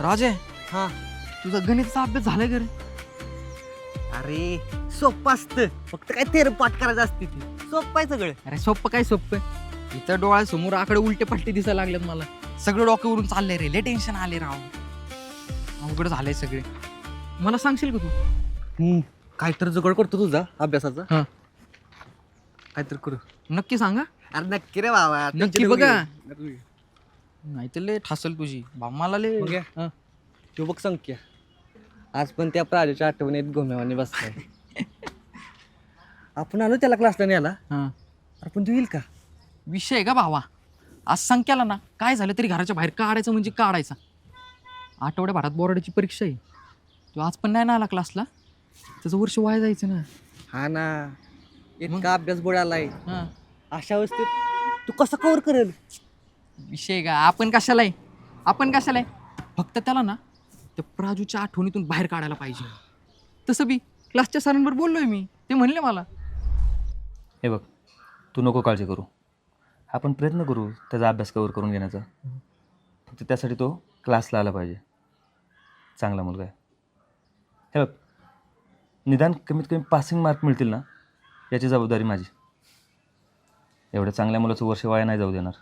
राजे, हा तुझा गणितचा अभ्यास झालाय का रे? अरे सोपं असतं, फक्त काय थेर पाठ करायचं असते ती सोपं आहे सगळं. अरे सोप्पं काय सोप्पं, इथं डोळ्यासमोर आकडे उलटे पलटे दिसायला लागलेत मला. सगळं डोक्यावरून चाललंय रे, लय टेन्शन आले राव. अवघड झालंय सगळे. मला सांगशील का तू? काय तर जुगाड करतो तुझा अभ्यासाचा. हा. काय तर करू. नक्की सांगा. अरे नक्की रे बाबा, नक्की बघा. नाही तर लय ठासल तुझी मला लय. बघूया. हा. तू बघ संख्या, आज पण त्या प्राजूच्या आठवणीत घोम्यावानी बसलाय. आपण आलो त्याला क्लासला न्यायला. हा. अरे पण तू येईल का? विषय आहे का भावा, आज संख्याला ना काय झालं तरी घराच्या बाहेर काढायचं म्हणजे काढायचा. आठवड्याभरात बोर्डाची परीक्षा आहे, तो आज पण नाही ना आला क्लासला, त्याचं वर्ष वाया जायचं ना. हा ना, इतका अभ्यास बुडालाय. हा. अशा अवस्थेत तू कसं कव्हर करेल? विषय आहे का, आपण कशाला आहे, फक्त त्याला ना त्या प्राजूच्या आठवणीतून बाहेर काढायला पाहिजे. तसं बी क्लासच्या सरांवर बोललोय मी, ते म्हणले मला. हे बघ, तू नको काळजी करू, आपण प्रयत्न करू त्याचा अभ्यास कवर करून घेण्याचा. फक्त त्यासाठी तो क्लासला आला पाहिजे. चांगला मुलगा आहे. हे बघ, निदान कमीत कमी पासिंग मार्क मिळतील ना, याची जबाबदारी माझी. एवढ्या चांगल्या मुलाचं वर्ष वाया नाही जाऊ देणार.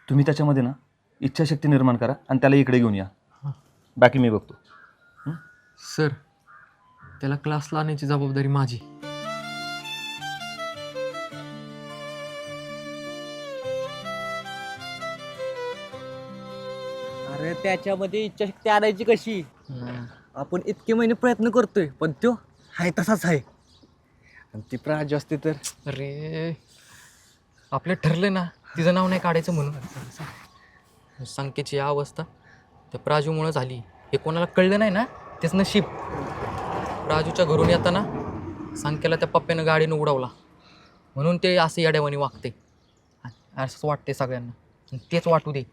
तुम्ही त्याच्यामध्ये ना इच्छाशक्ती निर्माण करा आणि त्याला इकडे घेऊन या. बाकी मी बघतो. सर, त्याला क्लासला आणण्याची जबाबदारी माझी. अरे त्याच्यामध्ये इच्छाशक्ती आणायची कशी? आपण इतके महिने प्रयत्न करतोय पण तो हाय तसाच आहे. आणि ती प्राजू असते तर. अरे आपलं ठरलं ना तिचं नाव नाही काढायचं म्हणून. संख्येची या अवस्था त्या प्राजूमुळं झाली, हे कोणाला कळलं नाही ना तेच नशीब. प्राजूच्या घरून येताना संख्येला त्या पप्प्यानं गाडीनं उडवला म्हणून ते असं येड्यावानी वागते. असंच वाटते सगळ्यांना, आणि तेच वाटू दे.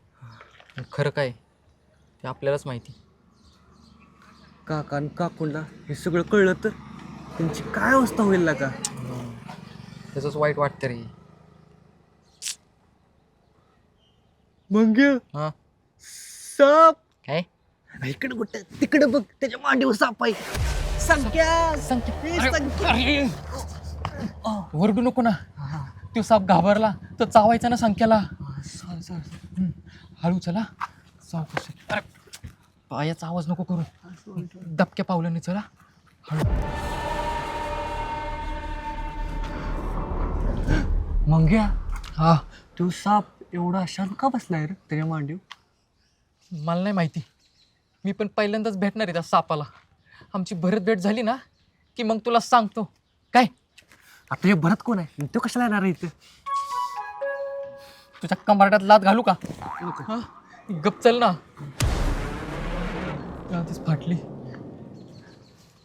आणि खरं काय ते आपल्यालाच माहिती. काका आणि काकूंना हे सगळं कळलं तर त्यांची काय अवस्था होईल ना का? त्याचंच वाईट वाटतं रे. मग हां साप काय इकडे कुठं तिकडे बघ, त्याच्या मांडीवर साप आहे. संख्या संख्या, संख्या. वरडू नको ना. तो साप घाबरला तर चावायचा ना संख्याला. हळू चला, सावकाश. पायाचा आवाज नको करू, दबक्या पावलाने चला, हळू. मंग्या, हा, तू साप एवढा शांत का बसलाय रे त्याच्या मांडीवर? मला नाही माहिती, मी पण पहिल्यांदाच भेटणार आहे त्या सापाला. आमची भरत भेट झाली ना की मग तुला सांगतो. काय आता हे भरत कोण आहे? तो कशाला येणार आहे इथं? तुझ्या कंबरट्यात लात घालू का? हा, गप चल ना. आधीच फाटली.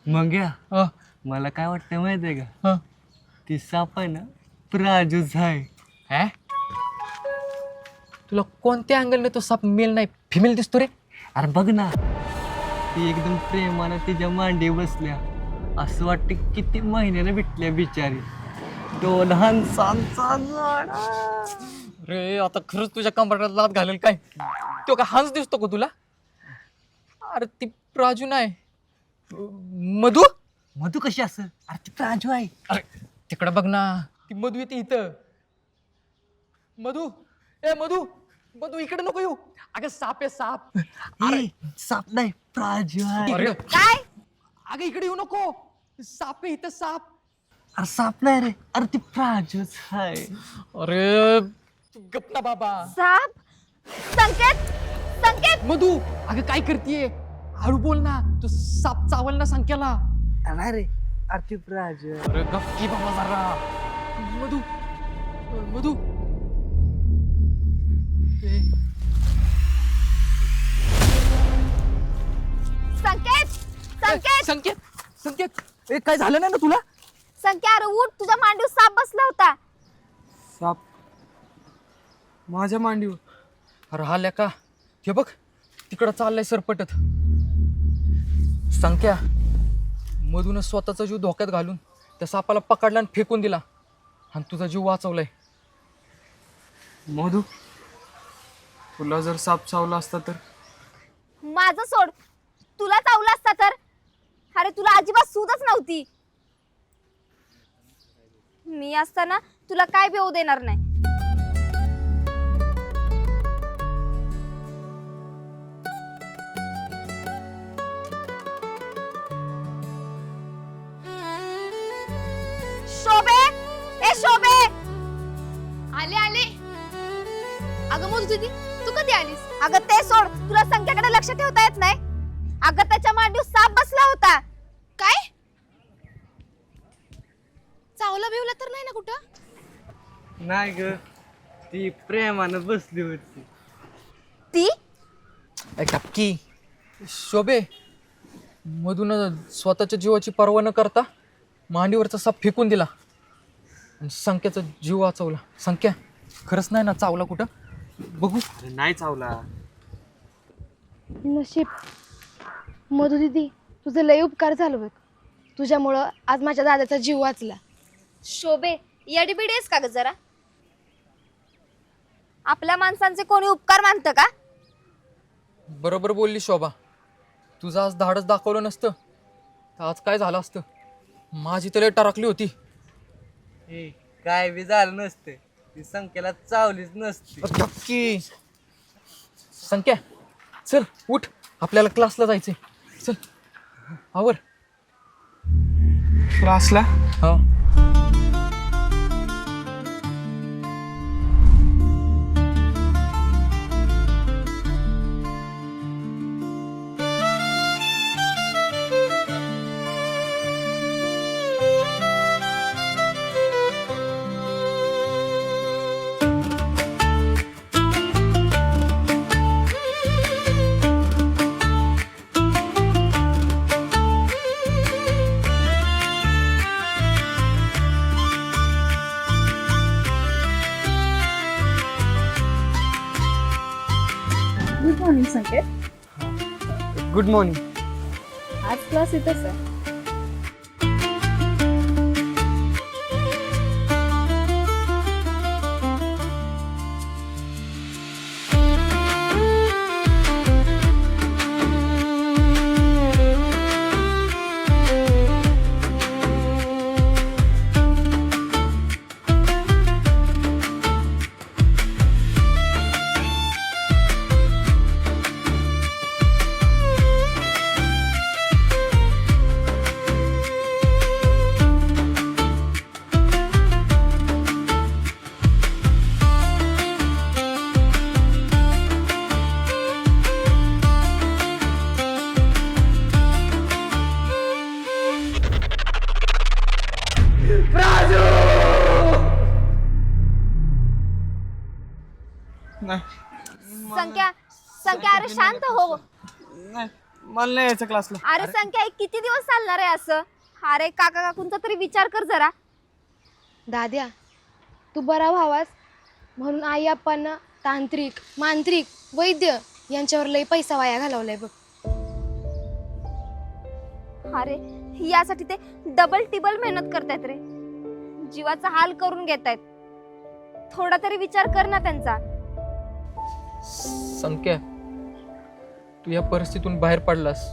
मंग्या, हा, मला काय वाटतं माहिती आहे का? हा. ती साप आहे ना प्राजूच आहे. है? तुला कोणत्या अँगलने तो साप मेल नाही फिमेल दिसतो रे? अरे बघ ना, ती एकदम प्रेमानं तिच्या मांडी बसल्या, असं वाटतं किती महिन्याने भेटल्या बिचारी. दोन हंसांचा जोडा. रे आता खरंच तुझ्या कंबरट्यात लात घालेल काय? तो का हंस दिसतो का तुला? अरे ती प्राजू नाही, मधू. मधू कशी असं? अरे ती प्राजू आहे. अरे तिकडं बघ ना, ती मधू येते इथं. मधू, ए मधू, मधू इकडे नको येऊ. अगं साप आहे साप. ए, साप नाही, प्राजू आहे. अरे काय? अगं इकडे येऊ नको, साप आहे इथं साप. अरे साप नाही रे, अरे ती प्राजूच आहे. अरे तू गप ना बाबा. साप? संकेत, संकेत. मधू, अगं काय करतीये? हळू बोल ना, तू साप चावल ना संख्याला. अरे रे, अरे ती प्राजू आहे. अरे गप की बाबा जरा. मधू, मधू. ए, संकेत, संकेत, संकेत, संकेत. ए काय झालं नाही ना तुला? संकेत, अरे उठ, तुझ्या मांडीवर साप बसला होता. साप माझ्या मांडीवर? अरे हा लेका, हे बघ तिकडं चाललंय सरपटत. संख्या, मधून स्वतःचा जीव धोक्यात घालून त्या सापाला पकडला आणि फेकून दिला, आणि तुझा जीव वाचवलाय. मधू, तुला जर साप चावला असता तर? माझं सोड, तुला चावला असता तर? अरे तुला अजिबात सूदच नव्हती. मी असताना तुला काय बी होऊ देणार नाही. शोभे, ए शोभे, आले आले. अगं मोजू दीदी, तू कधी आलीस? अगं ते सोड, तुला संख्याकडे लक्ष ठेवता येत नाही? अगं त्याच्या मांडीवर साप बसला होता. काय? चावला बिवला तर नाही ना कुठं? नाही ग, ती प्रेमानं बसली होती. ती टक्की शोभे मधून स्वतःच्या जीवाची पर्वा न करता मांडीवरचा साप फेकून दिला आणि संख्याचा जीव वाचवला. संख्या खरंच नाही ना चावला कुठं? बघू. अरे नाही चावला. नशीब मधु दीदी, तुझं लय उपकार झालं बघ. तुझ्यामुळं आज माझ्या दादाचा जीव वाचला. शोभे येडीबिडी आहेस का ग जरा? आपल्या माणसांचे कोणी उपकार मानतं का? बरोबर बोलली शोभा. तुझं आज धाडच दाखवलं नसतं तर आज काय झालं असतं? माझी तर लय टरकली होती. ए, काय बी झालं नसते, ती संख्याला चावलीच नसती. टक्की संख्या चल उठ, आपल्याला क्लासला जायचंय. चल आवर. क्लासला? हा good morning Sanket. Good morning. आज क्लास इथंच आहे. संख्या संख्या अरे शांत हो. नाही, मला नाही यायचं क्लासला. अरे संख्या हे किती दिवस चालणार आहे असं? अरे काका काकूंचा तरी विचार कर जरा. दाद्या, तू बरा व्हावास म्हणून आई आप्पांना तांत्रिक, मांत्रिक, वैद्य यांच्यावर लय पैसा वाया घालवलाय बघ. अरे यासाठी ते डबल टिबल मेहनत करतायत रे. जीवाचा हाल करून घेतायत. थोडा तरी विचार कर ना त्यांचा. संख्या तू या परिस्थितीतून बाहेर पडलास,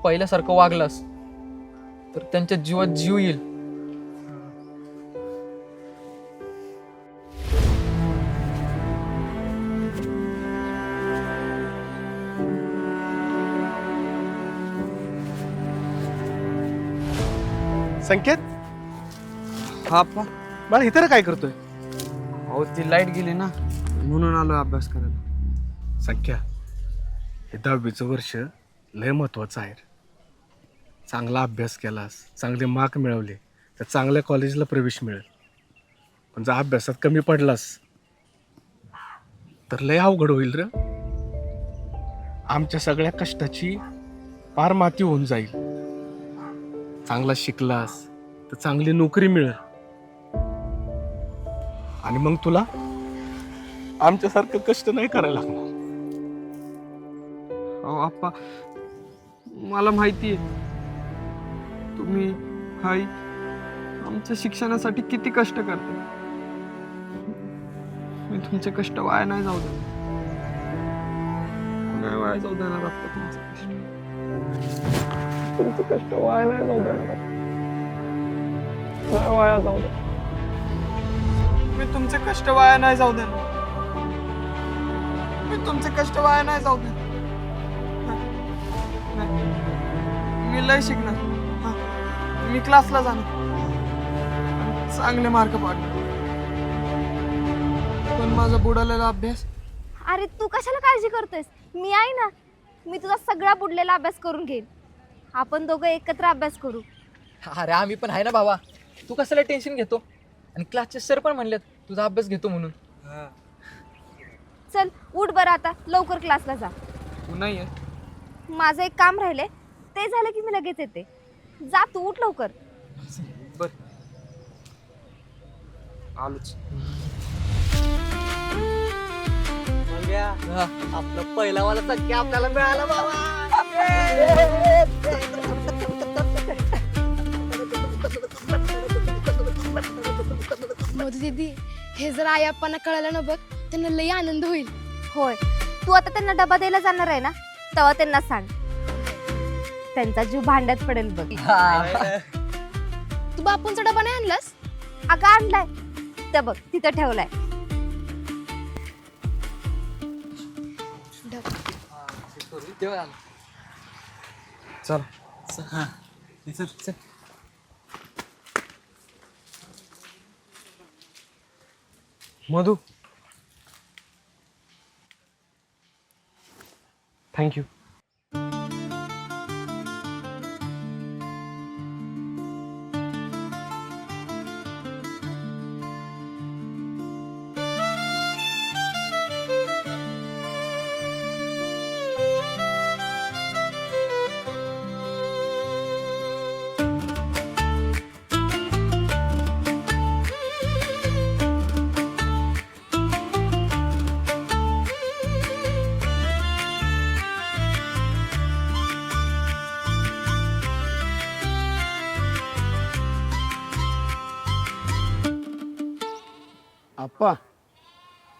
पहिल्यासारखं वागलास तर त्यांच्या जीवात जीव येईल. संकेत, हा अप्पा. बाळा इतर काय करतोय? अहो ती लाईट गेली ना, म्हणून आलो अभ्यास करायला. संख्या, हे 10वीचं वर्ष लय महत्वाचं आहे. चांगला अभ्यास केलास, चांगले मार्क मिळवले तर चांगल्या कॉलेजला प्रवेश मिळेल. पण जर अभ्यासात कमी पडलास तर लय अवघड होईल रे. आमच्या सगळ्या कष्टाची पार माती होऊन जाईल. चांगला शिकलास तर चांगली नोकरी मिळेल आणि मग तुला आमच्यासारखं कष्ट नाही करायला लागणार. अहो अप्पा, मला माहिती आहे तुम्ही आई आमच्या शिक्षणासाठी किती कष्ट करते. मी तुमचे कष्ट वाया नाही जाऊ दे. नाही वाया जाऊ देणार आप्पा तुमचं कष्ट. तुमचं कष्ट वाया नाही जाऊ देणार आप्पा. नाही वाया जाऊ देणार. मी तुमचे कष्ट वाया नाही जाऊ देणार. मी तुमचे कष्ट वाया नाही जाऊ देणार. नाही. मी लय शिकणार. मी क्लासला जाणार. चांगले मार्क पाडणार. पण माझा बुडालेला अभ्यास. अरे तू कशाला काळजी करतोयस? मी आहे ना, मी तुझा सगळा बुडलेला अभ्यास करून घेईन. आपण दोघं एकत्र अभ्यास करू. अरे आम्ही पण आहे ना भावा, तू कशाला टेन्शन घेतो? आणि क्लासचे सर पण म्हणलेत तुझा अभ्यास घेतो म्हणून. चल उठ बरं, आता लवकर क्लासला जा. तू नाही आहे. माझं एक काम राहिलंय, ते झालं की मी लगेच येते. जा तू, उठ लवकर. बर आलोच. आपलं पहिला वाला सख्या आपल्याला मिळाला बाबा. मधू दीदी, हे जर आई आप्पांना कळालं ना बघ, त्यांना लई आनंद होईल. होय, तू आता त्यांना डबा द्यायला जाणार आहे ना, तेव्हा त्यांना सांग. त्यांचा जीव भांड्यात पडेल बघ. तू बापूंचा डबा नाही आणलास? अगं आणलाय, ते बघ तिथं ठेवलाय. चल मधू, थँक्यू. आप्पा,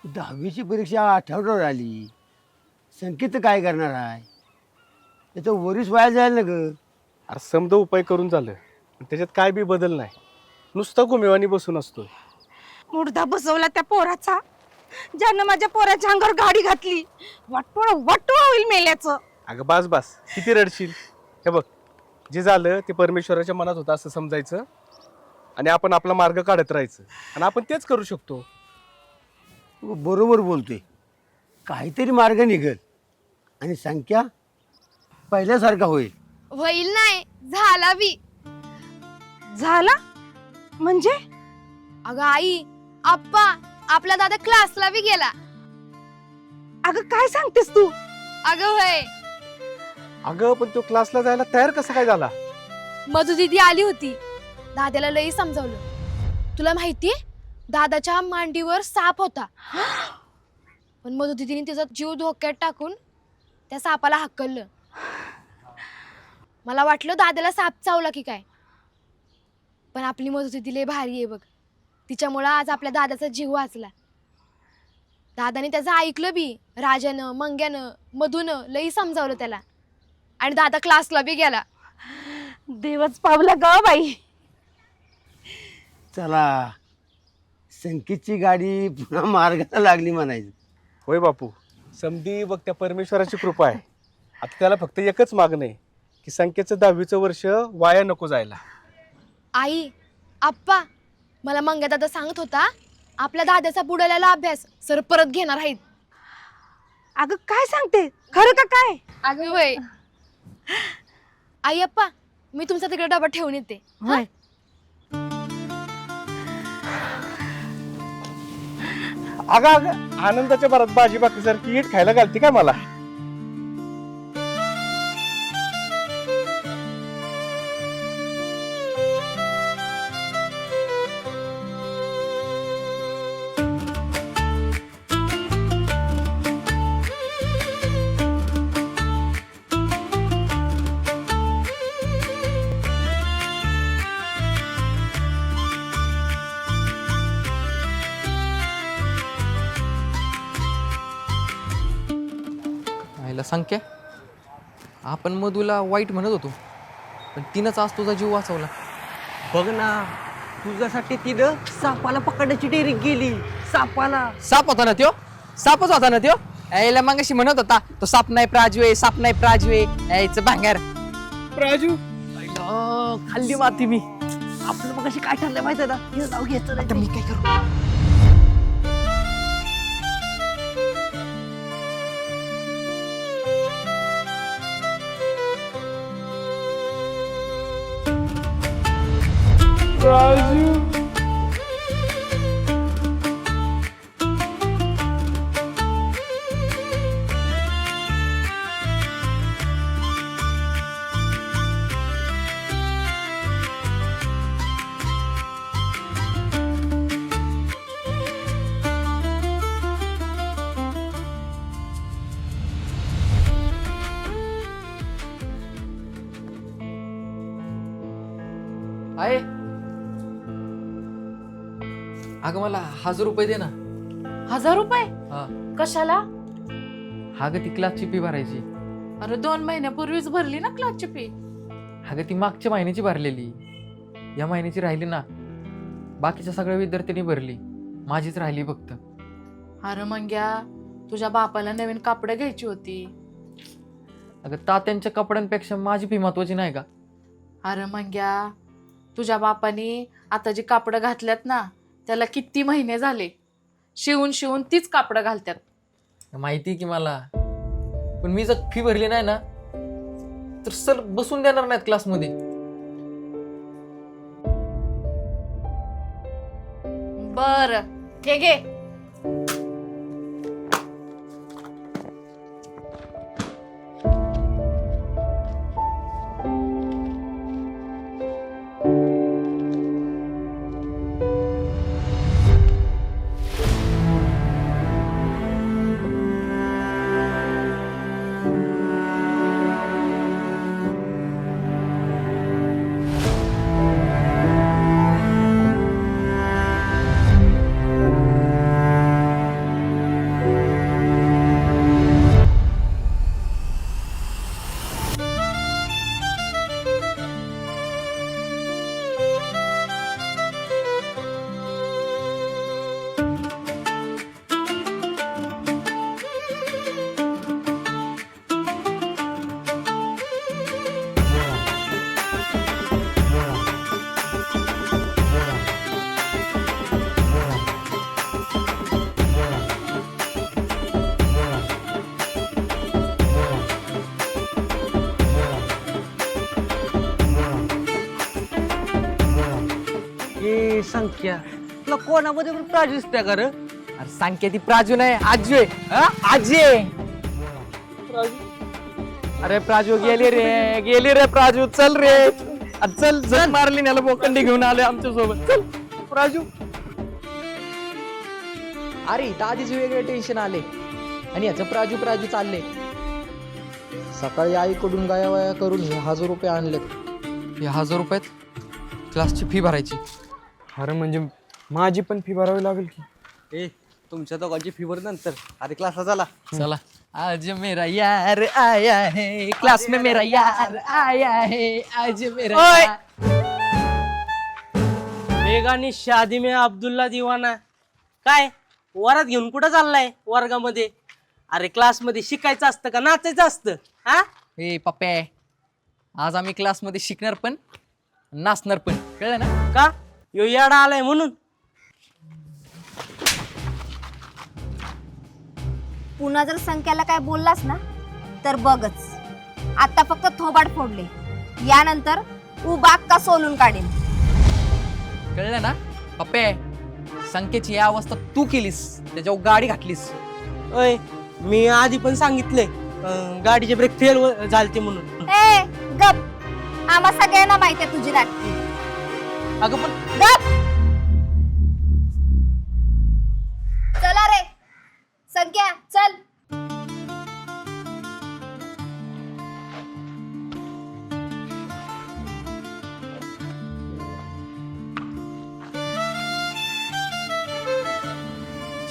10वीची परीक्षा आठवड्यावर आली. संकेत काय करणार आहे? त्याचं वरीस वाया जाईल ना ग. अरे समज उपाय करून झालं, पण त्याच्यात काय बी बदल नाही. नुसता गुमेवानी बसून असतोय. मुर्दा बसवला त्या पोराचा, ज्यानं माझ्या पोराच्या अंगावर गाडी घातली. वाटोळ होईल मेल्याचं. अगं बास बास, किती रडशील? हे बघ, जे झालं ते परमेश्वराच्या मनात होतं असं समजायचं आणि आपण आपला मार्ग काढत राहायचं, आणि आपण तेच करू शकतो. बरोबर बोलतोय. काहीतरी मार्ग निघेल आणि संख्या पहिल्यासारखा होईल. होईल नाही, झाला बी. झाला म्हणजे? अगं आई, आप्पा आपला दादा क्लासला बी गेला. अगं काय सांगतेस तू? अगं होय, अगं पण तो क्लासला जायला तयार कसा काय झाला? मधू दीदी आली होती. दादाला लई समजावलं. तुला माहितीये, दादाच्या मांडीवर साप होता, पण मधू दीदीने तिचा जीव धोक्यात टाकून त्या सापाला हाकललं. मला वाटलं दादाला साप चावला की काय, पण आपली मधू दीदी लई भारी आहे बघ. तिच्यामुळं आज आपल्या दादाचा जीव वाचला. दादाने त्याचं ऐकलं बी. राजानं, मंग्यानं, मधूनं लई समजावलं त्याला, आणि दादा क्लासला बी गेला. देवच पावला ग बाई. चला, संकेतची गाडी पुन्हा मार्गाला लागली म्हणायचं. होय बापू, समधी बघ त्या परमेश्वराची कृपा आहे. आता त्याला फक्त एकच मागणं आहे की संकेतचं 10वीचं वर्ष वाया नको जायला. आई, आप्पा, मला मंग्या दादा सांगत होता आपल्या दादाचा बुडालेला अभ्यास सर परत घेणार आहेत. अगं काय सांगते, खरं का काय? अगं वय. आई आप्पा, मी तुमचा तिकडे डबा ठेवून येते. होय. अगं अगं, आनंदाच्या भरात भाजी भाकरीसारखी ईट खायला घालते काय मला? संख्या आपण मधूला वाईट म्हणत होतो पण तिनंच आज तुझा जीव वाचवला. बघ ना तुझ्यासाठी तिनं सापाला पकडण्याची डेअरिंग केली. सापाला साप होता ना त्यो, सापच होता ना त्यो. यायला मगाशी म्हणत होता तो साप नाही प्राजू आहे, साप नाही प्राजू आहे, यायचं भांगार. प्राजू खाल्ली माती मी. आपलं मग अशी काय ठरलं माहिती ना तिचं नाव घ्यायचं नाही. मी काय करू? आहे अगं मला 1000 रुपये दे ना. 1000 रुपये हा कशाला? ती क्लासची फी भरायची. अरे 2 महिन्यापूर्वीच भरली ना क्लासची फी. ती मागच्या महिन्याची भरलेली, या महिन्याची राहिली ना. बाकीच्या सगळ्या विद्यार्थ्यांनी भरली, माझीच राहिली फक्त. अरे मंग्या तुझ्या बापाला नवीन कापडं घ्यायची होती. तात्यांच्या कपड्यांपेक्षा माझी फी महत्वाची नाही का? अरे मंग्या तुझ्या बापाने आता जी कापडं घातल्यात ना त्याला किती महिने झाले, शिवून शिवून तीच कापडं घालतात. माहिती की मला, पण मी जर फी भरली नाही ना तर सर बसून देणार नाहीत क्लासमध्ये. बर हे घे. संख्या तुला कोणामध्ये पण प्राजू दिसत्या का रे? अरे सांग ती प्राजू नाही आजी आहे. आजी आहे. अरे प्राजू गेली रे प्राजू. चल रे चल चल मारली याला बोकंडी घेऊन आले आमच्या सोबत. चल प्राजू. अरे दादीचे वेगळे टेन्शन आले आणि याचं प्राजू प्राजू चालले. सकाळी आईकडून गायावाया करून हे 1000 रुपये आणलेत. हे 1000 रुपयात क्लासची फी भरायची. अरे म्हणजे माझी पण फी भरावी लागेल की? ए तुमच्या दोघांची फी भर नंतर आधी क्लासला झाला. चला. आज मेरा यार आया है क्लास में, मेरा यार आया है आज मेरा यार. बेगानी शादी में अब्दुल्ला दिवाना. काय वरात घेऊन कुठं चाललाय वर्गामध्ये? अरे क्लासमध्ये शिकायचं असतं का नाचायचं असतं? हा ए पप्पे, आज आम्ही क्लासमध्ये शिकणार पण नाचणार पण, कळलं ना? का यो येडा आलाय म्हणून? पुन्हा जर संख्याला काय बोललास ना तर बघच, आता फक्त थोबाड फोडले, यानंतर उभा का सोलून काढेन. कळलं ना पप्पे? संख्येची या अवस्था तू केलीस, त्याच्यावर गाडी घातलीस. ओय मी आधी पण सांगितलंय गाडीचे ब्रेक फेल झालते म्हणून. ए गप, आम्हा सगळ्यांना माहिती आहे तुझी नाटकी. अगं पण गप. चला रे संख्या चल.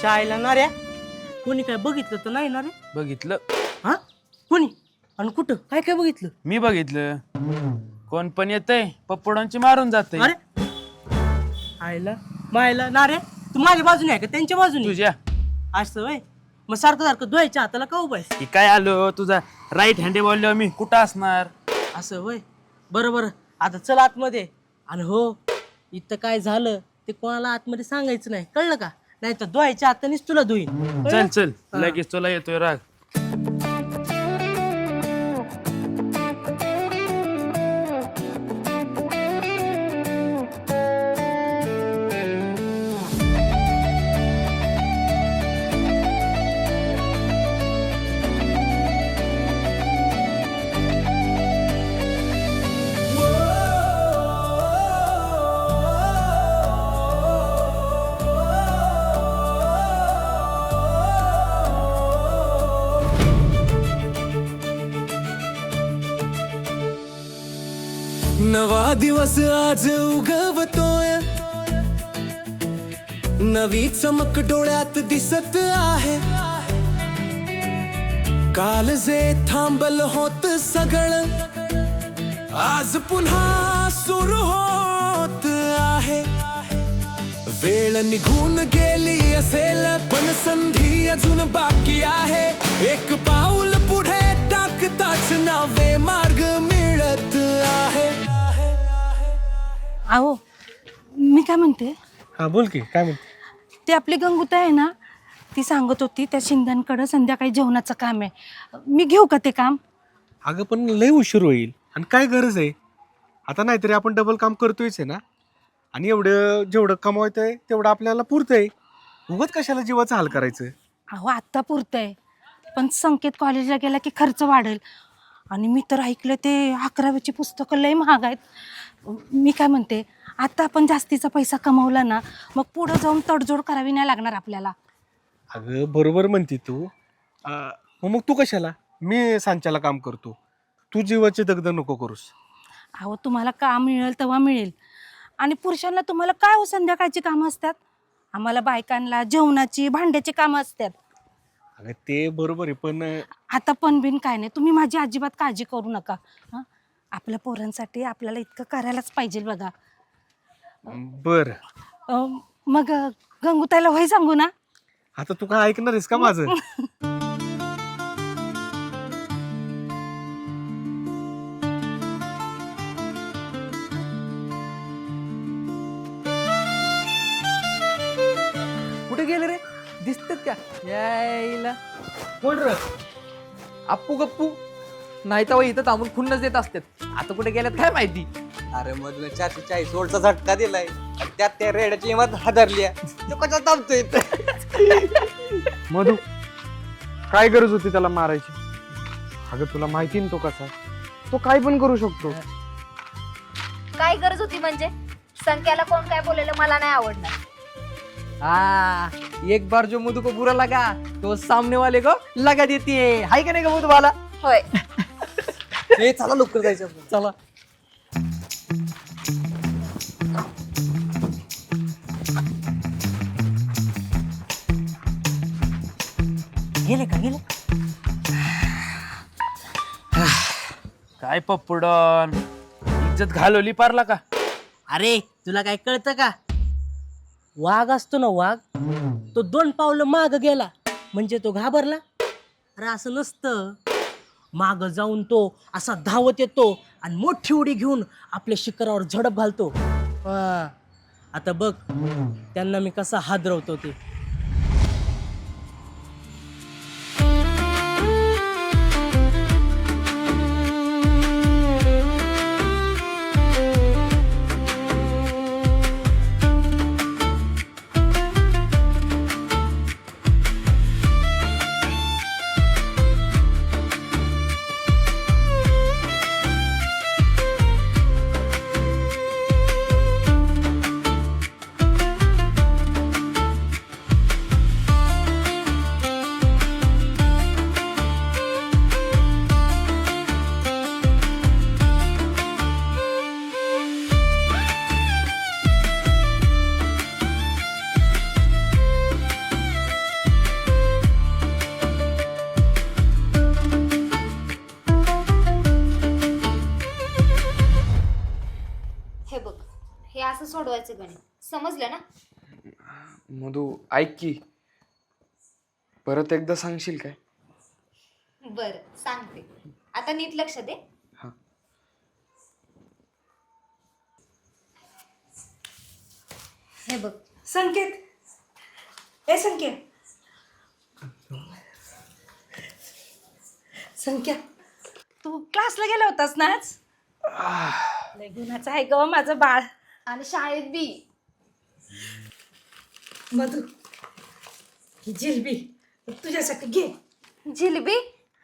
चायला ना रे कोणी काय बघितलं तर नाही ना रे? बघितलं. हा आणि कुठं काय काय बघितलं? मी बघितलं कोण पण येतंय पप्पडांची मारून जाते. अरे आयला मायला ना रे, तू माझ्या बाजूने आहे का त्यांच्या बाजूने? तुझ्या असं वय, मग सारखं सारखं धुवायच्या हाताला का उभा आहेस? की काय आलो तुझा राईट हँडे बोललो मी कुठं असणार. असं वय, बरं बरं, आता चल आतमध्ये. आणि हो, इथं काय झालं ते कोणाला आतमध्ये सांगायचं नाही, कळलं का? नाही तर धुवायच्या हातानेच तुला धुईन. चल चल लगेच तुला येतोय राग. नवा दिवस आज उगवतोय, नवी चमक डोळ्यात दिसत आहे. काल जे थांबल होत सगळं आज पुन्हा सुरू होत आहे. वेळ निघून गेली असेल पण संधी अजून बाकी आहे. एक पाऊल पुढे टाकताच नवे मार्ग मिळत आहे. अहो मी काय म्हणते, हा बोल की काय म्हणते. ते आपली गंगूताई आहे ना, ती सांगत होती त्या शिंद्यांकडं संध्याकाळी जेवणाचं काम आहे. मी घेऊ का ते काम? अगं पण लय उशीर होईल आणि काय गरज आहे. आता नाहीतरी आपण डबल काम करतोयच आहे ना, आणि एवढं जेवढं कमवतंय तेवढं आपल्याला पुरतंय. उगाच कशाला जीवाचा हाल करायचं. अहो आत्ता पुरतंय, पण संकेत कॉलेजला गेला की खर्च वाढेल. आणि मी तर ऐकलं ते 11वीची पुस्तकं लय महाग आहेत. मी काय म्हणते, आता आपण जास्तीचा पैसा कमवला ना, मग पुढं जाऊन तडजोड करावी नाही लागणार आपल्याला. अगं बरोबर म्हणते तू. मग तू कशाला, मी सांच्याला काम करतो, तू जीवाची दगदग नको करूस. अहो तुम्हाला काम मिळेल तेव्हा मिळेल, आणि पुरुषांना तुम्हाला काय हो संध्याकाळची कामं असतात. आम्हाला बायकांना जेवणाची भांड्याची कामं असतात. अगं ते बरोबर आहे पण आता पण बिन काय नाही, तुम्ही माझी अजिबात काळजी करू नका. हं, आपल्या पोरांसाठी आपल्याला इतकं करायलाच पाहिजे बघा. बर. मग गंगूताईला होय सांगू ना? आता तू काय ऐकणार आहेस का माझं? कुठे गेले रे, दिसतात का? यायला कोण र? अप्पू गप्पू नाही तर इथं थांबून खुन्नच देत असतात. आता कुठे गेल्यात काय माहिती. अरे मग 440 वोल्टचा झटका दिलाय आणि त्यात त्या रेड्याची इमारत हादरली. तो कसा थांबतोय? मधू काय गरज होती त्याला मारायची? अगं तुला माहिती ना तो कसा, तो काय पण करू शकतो. काय गरज होती म्हणजे? संख्याला कोण काय बोलेलं मला नाही आवडणार. एक बार जो मुझको बुरा लगा तो सामने वाले को लगा देती है. हाय का नाही का मुझ वाला? होय. चला लवकर जायचं, चला. गेले का गेले? काय पप्पडन इज्जत घालवली पारला का? अरे तुला काय कळतं का? वाघ असतो ना वाघ, तो 2 पावलं माग गेला म्हणजे तो घाबरला. अरे असं नसतं, माग जाऊन तो असा धावत येतो आणि मोठी उडी घेऊन आपल्या शिखरावर झडप घालतो. आता बघ त्यांना मी कसा हादरवतो ते. हे असं सोडवायचं गणित, समजलं ना? मधू ऐक की, परत एकदा सांगशील काय? बर सांगते, आता नीट लक्ष दे. हा. हे बघ, संकेत, ए संकेत, संख्या, तू क्लासला गेला होतास ना आज? लय गुणाचं आहे ग माझं बाळ. आणि शाळेत बी. मधू, ही जिलबी तुझ्यासाठी घे. जिलेबी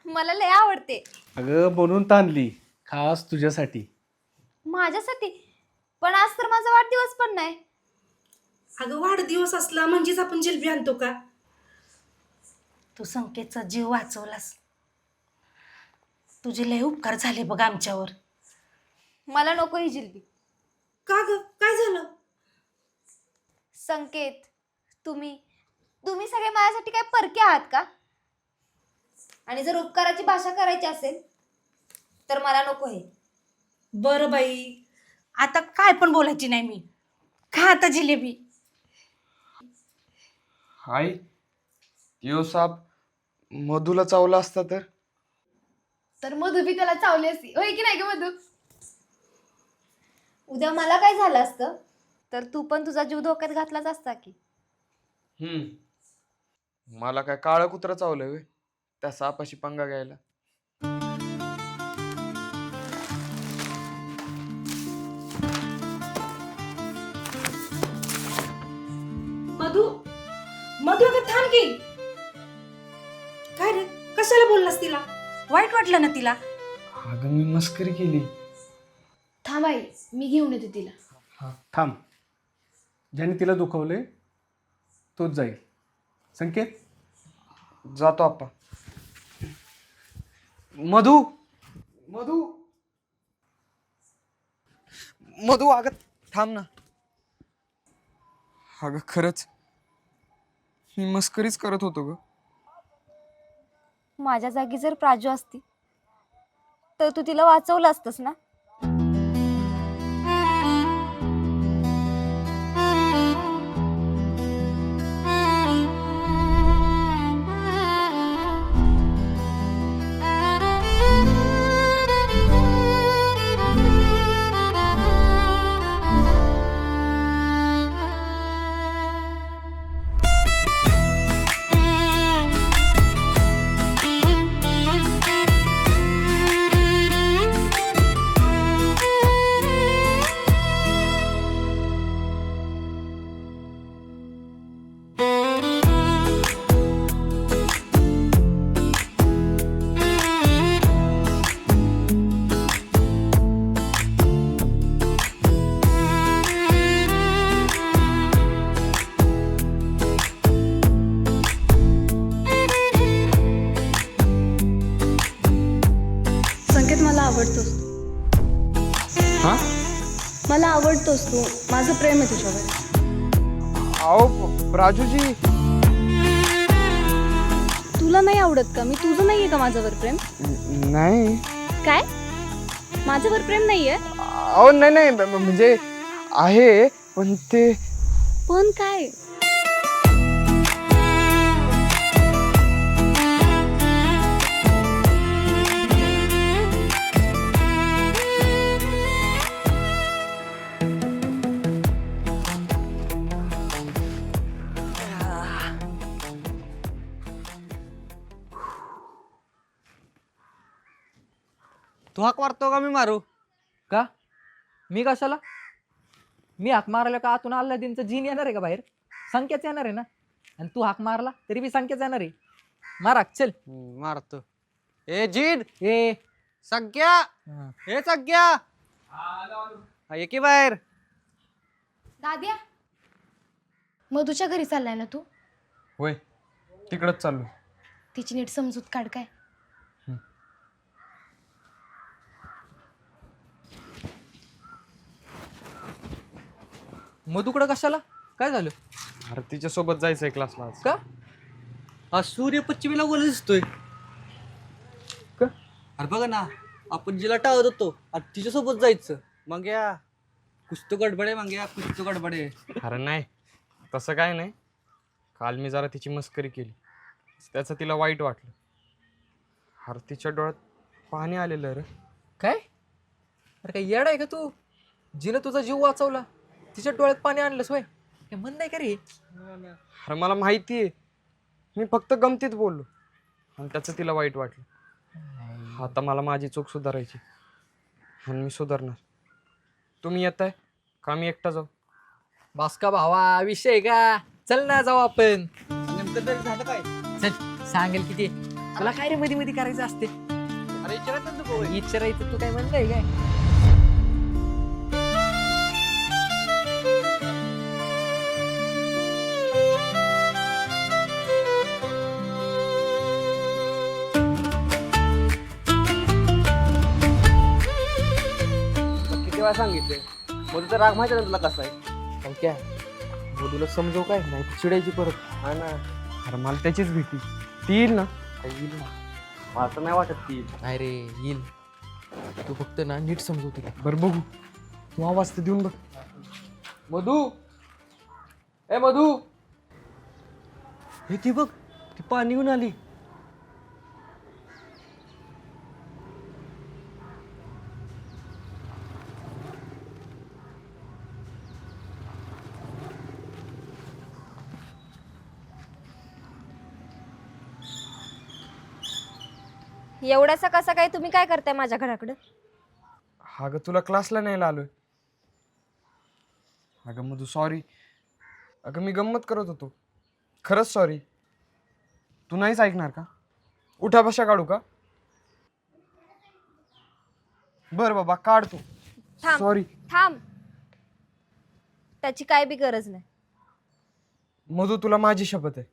मला लय आवडते. अगं बनवून ताणली खास तुझ्यासाठी. माझ्यासाठी? पण आज तर माझा वाढदिवस पण नाही. अगं वाढदिवस असला म्हणजेच आपण जिलबी आणतो का? तू संकेतचा जीव वाचवलास. तुझे लय उपकार झाले बघ आमच्यावर. मला नको ही जिलेबी. का ग, काय झालं? संकेत, तुम्ही सगळे माझ्यासाठी काय परके आहात का? आणि जर उपकाराची भाषा करायची असेल तर मला नको हे. बरं बाई, आता काय पण बोलायची नाही मी. खा आता जिलेबी. हाय, यो साप मधूला चावला असता तर मधु बी त्याला चावली असती, होय की नाही ग मधु? उद्या मला काय झालं असतं तर तू पण तुझा जीव धोक्यात घातलाच असता की. मला काय काळं कुत्रं चावलंय व्हय त्या सापाशी पंगा घ्यायला? मधू, मधू अगं थांब की. काय रे, कशाला बोललास तिला? वाईट वाटलं ना तिला? अगं मी मस्करी केली. थांब आई, मी घेऊन येते तिला. थांब, ज्याने तिला दुखवले तोच जाईल. संकेत, जातो आप्पा. मधू मधू मधू अगं थांब ना. अगं खरंच मी मस्करीच करत होतो ग. माझ्या जागी जर प्राजू असती तर तू तिला वाचवलं असतंस ना? संकेत, मला आवडतोस तू. हा? मला आवडतोस तू. माझं प्रेम आहे तुझ्यावर. आओ प्राजूजी. तुला नाही आवडत का? मी तुझं नाहीये का माझ्यावर प्रेम? नाही. काय? माझ्यावर प्रेम नाहीये? अहो नाही म्हणजे आहे पण ते. पण काय? तू हाक मारतो का मी मारू? का? मी कशाला? मी हाक मारला का आतून अल्लादीनचं जीन येणार आहे का बाहेर? संकेत येणार आहे ना. आणि तू हाक मारला तरी बी संकेत येणार आहे. मारा चल. मारतो. ए जीड, ए सग्या, ए सग्या, ये की बाहेर. दाद्या, मधुच्या घरी चाललाय ना तू? होय, तिकडच चाललो. तिची नीट समजूत काढ काय. मधुकडं कशाला? काय झालं? अरे तिच्यासोबत जायचंय क्लासला आज. का? आज सूर्य पश्चिमेला वर दिसतोय. का? अरे बघा ना, आपण जिला टाळत होतो आणि तिच्यासोबत जायचं. मग या कुछ तो गडबड आहे मांग्या, कुछ तो गडबड आहे. अरे नाही तसं काय नाही. काल मी जरा तिची मस्करी केली, त्याचं तिला वाईट वाटलं. अरे तिच्या डोळ्यात पाणी आलेलं रे. काय अरे काय येड आहे का तू? जिनं तुझा जीव वाचवला तिच्या डोळ्यात पाणी आणलंस वय? काय म्हण नाही का रे? अरे मला माहिती आहे, मी फक्त गमतीत बोललो आणि त्याचं तिला वाईट वाटलं. आता मला माझी चूक सुधारायची आणि मी सुधारणार. तुम्ही येताय का मी एकटा जाऊ? बास का भावा, विषय का? चल ना जाऊ आपण. नेमकं तरी झालं काय? चल सांगेल किती. तुला काय रे मध्ये मध्ये करायचं असते? अरे विचारायचं ना तू. विचारायचं तू काय म्हणलंय काय? किती वेळा सांगितलं मग तर राग माहिती ना तुला कसा आहे. मग क्या बोलूला समजव काय नाही तर चिडायची परत. हा ना, अरे मला त्याचीच भीती. ती येईल ना? काय येईल ना? मला तर नाही वाटत ती. नाही रे येईल. तू फक्त ना नीट समजवते का? बरं बघू. तू आवाज तर देऊन बघ. मधू, ए मधू. हे ती बघ, ती पाणी घेऊन आली. एवढ्यासा कसा काय तुम्ही काय करताय माझ्या घराकडं? हा ग तुला क्लासला न्यायला आलोय. अगं मधू सॉरी. अगं मी गंमत करत होतो. खरंच सॉरी. तू नाहीच ऐकणार का? उठा बशा काढू का? बर बाबा काढ तू. थांब सॉरी. थांब, त्याची काय बी गरज नाही. मधू तुला माझी शपथ आहे.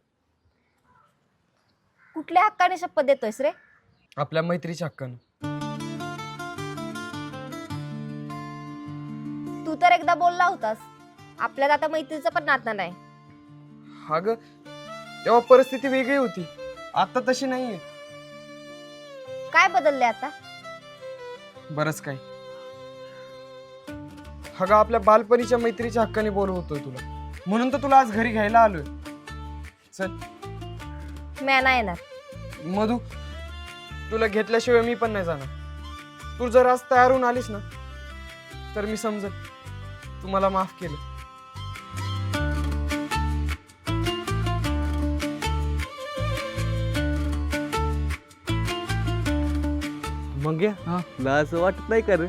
कुठल्या हक्काने शपथ देतोयस रे? आपल्या मैत्रीच्या हक्कानं. तू तर एकदा बोलला होतास आपल्यात आता मैत्रीचं पण नातं नाही. हा ग तेव्हा परिस्थिती वेगळी होती, आता तशी नाहीये. काय बदलले आता? बरंच काय. हा ग आपल्या बालपणीच्या मैत्रीच्या हक्काने बोलवतोय तुला, म्हणून तर तुला आज घरी घ्यायला आलोय. चल. मी नाही येणार. मधू तुला घेतल्याशिवाय मी पण नाही जाणार. तू जर आज तयार होऊन आलीस ना तर मी समजेल तू मला माफ केलं. मंग्या, तुला असं वाटत नाही का रे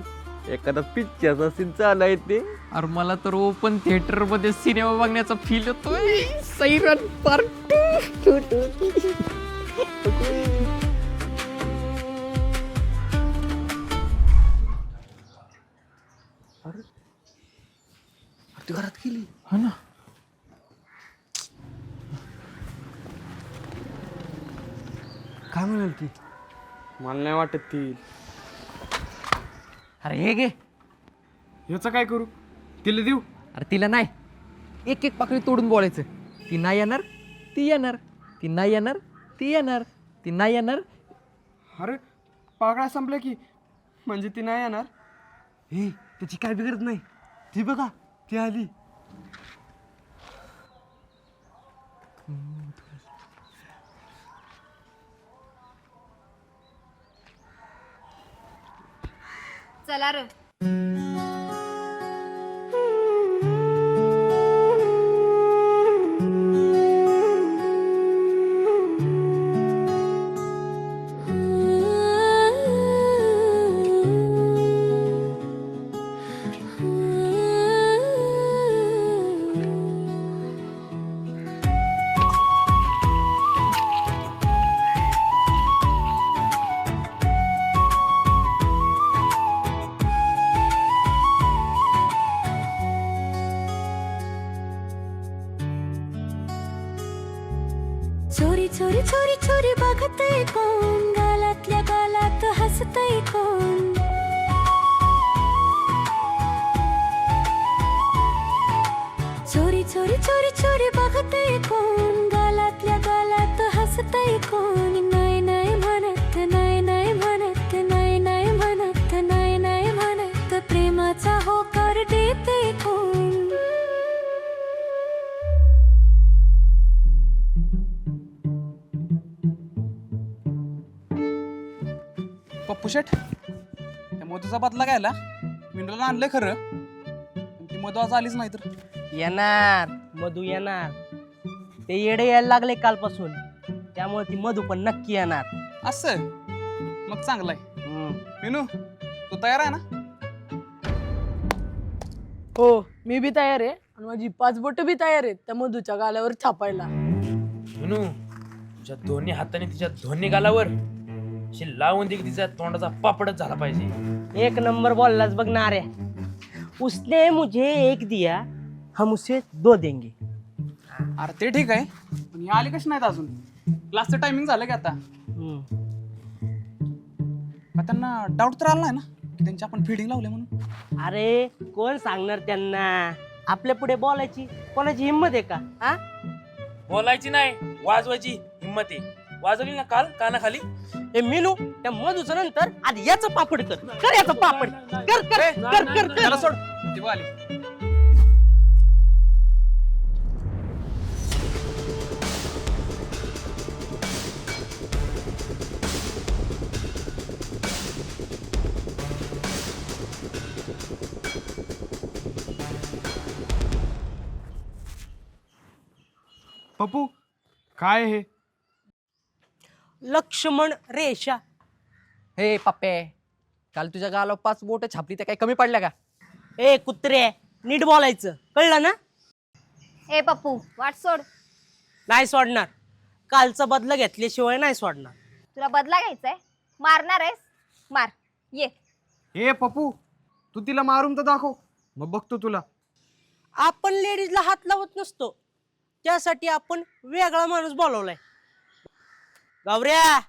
एखादा पिक्चरचा सीन चालाय ते? अरे मला तर ओपन थिएटर मध्ये सिनेमा बघण्याचा फील येतोय. सैराट पार्ट 2. ती घरात गेली. हा ना. काय म्हणाल ती? मला नाही वाटत ती. अरे हे घे. ह्याचं काय करू? तिला देऊ? अरे तिला नाही, एक एक पाकळी तोडून बोलायचं. ती नाही येणार, ती येणार. ती नाही येणार, ती येणार. ती नाही येणार. अरे पाकळ्या संपल्या की, म्हणजे ती नाही येणार. हे त्याची काय बिघडत नाही. ती बघा, ती आली. चला रे. चोरी चोरी चोरी चोरी बघतय कोण, गालातल्या गालात हसतय कोण. चोरी चोरी चोरी चोरी बघतय कोण, गालातल्या गालात हसतय कोण. नाही नाही म्हणत, नाही नाही म्हणत, नाही नाही म्हणत, नाही नाही म्हणत, प्रेमाचा होकार देते पप्पू शेठ, त्या मधूचा बदला घ्यायला मिनरला आणलंय खरं, पण ती मधू आज आलीच नाही तर. येणार मधू येणार. ते येडे यायला लागले कालपासून, त्यामुळे ती मधू पण नक्की येणार. असं मग चांगलंय. मिनू तू तयार आहे ना? हो, मी बी तयार आहे आणि माझी 5 बोट बी तयार आहेत त्या मधूच्या गाल्यावर छापायला. म्हणू तुझ्या दोन्ही हाताने तिच्या दोन्ही गालावर अशी लावून दे की तिच्या तोंडाचा पापडच झाला पाहिजे. एक नंबर बोललाच बघ नाऱ्या. उसने मुझे एक दिया, हम उसे 2 देंगे. अरे ते ठीक आहे, पण हे आले कशी नाहीत अजून? क्लासचं टायमिंग झालं की आता. का त्यांना डाऊट तर आला नाही ना की त्यांची आपण फिडिंग लावले म्हणून? अरे कोण सांगणार त्यांना? आपल्या पुढे बोलायची कोणाची हिंमत आहे का? हा, बोलायची नाही, वाजवायची हिंमत आहे. वाजवली ना काल कानाखाली. हे मीनू, त्या मधूचं नंतर आधी याचं पापड कर याचं पापड कर कर कर कर त्याला कर. सोड, ती बघ आली. पप्पू काय हे? लक्ष्मण रेषा. हे पप्पे, काल तुझ्या गाला 5 बोट छापली, त्या काही कमी पडल्या का? ए कुत्रे, नीट बोलायचं कळलं ना? ए पप्पू, वाट सोड. नाही सोडणार. कालचा बदला घेतल्याशिवाय नाही सोडणार. तुला बदला घ्यायचाय? मारणार आहेस? मार, ये. ए पप्पू, तू तिला मारून तर दाखव, मग बघतो तुला. आपण लेडीजला हात लावत नसतो, त्यासाठी आपण वेगळा माणूस बोलवलाय. गावऱ्या,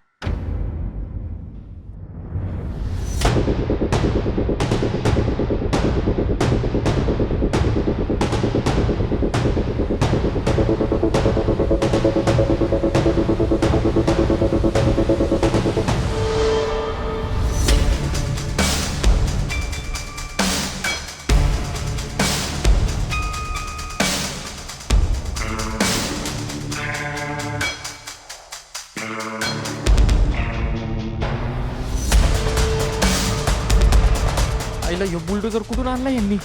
आईला यो बुलडोजर कुठून आणला यांनी?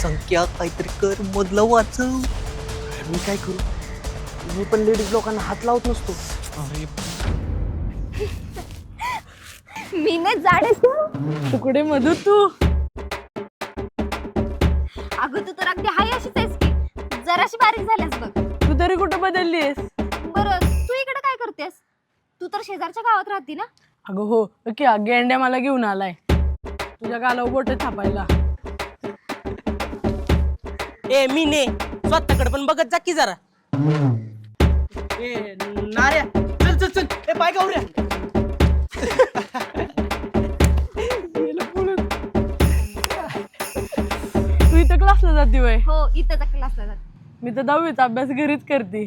संख्या काहीतरी कर, मधलं वाचव. मी काय करू? मी पण लेडीज लोकांना हात लावत नसतो. मी नाही जाडेस तुकडे मधू तू. अगं तू तर अगदी हाय अशीच आहेस की, जराशी बारीक झाल्यास बघ. तू तरी कुठं बदललीस? बरं, तू इकडे काय करतेस? तू तर शेजारच्या गावात राहती ना? अगं हो, की गेंड्या मला घेऊन आलाय तुझ्या गालावर बोट छापायला. ए मीने, स्वतःकडे पण बघत जा की जरा. ए नाऱ्या, चल चल चल. ए पाय गावऱ्या. तू इथं क्लासला जाते वय? हो, इथं क्लासला जाते. मी तर 10वीचा अभ्यास घरीच करते.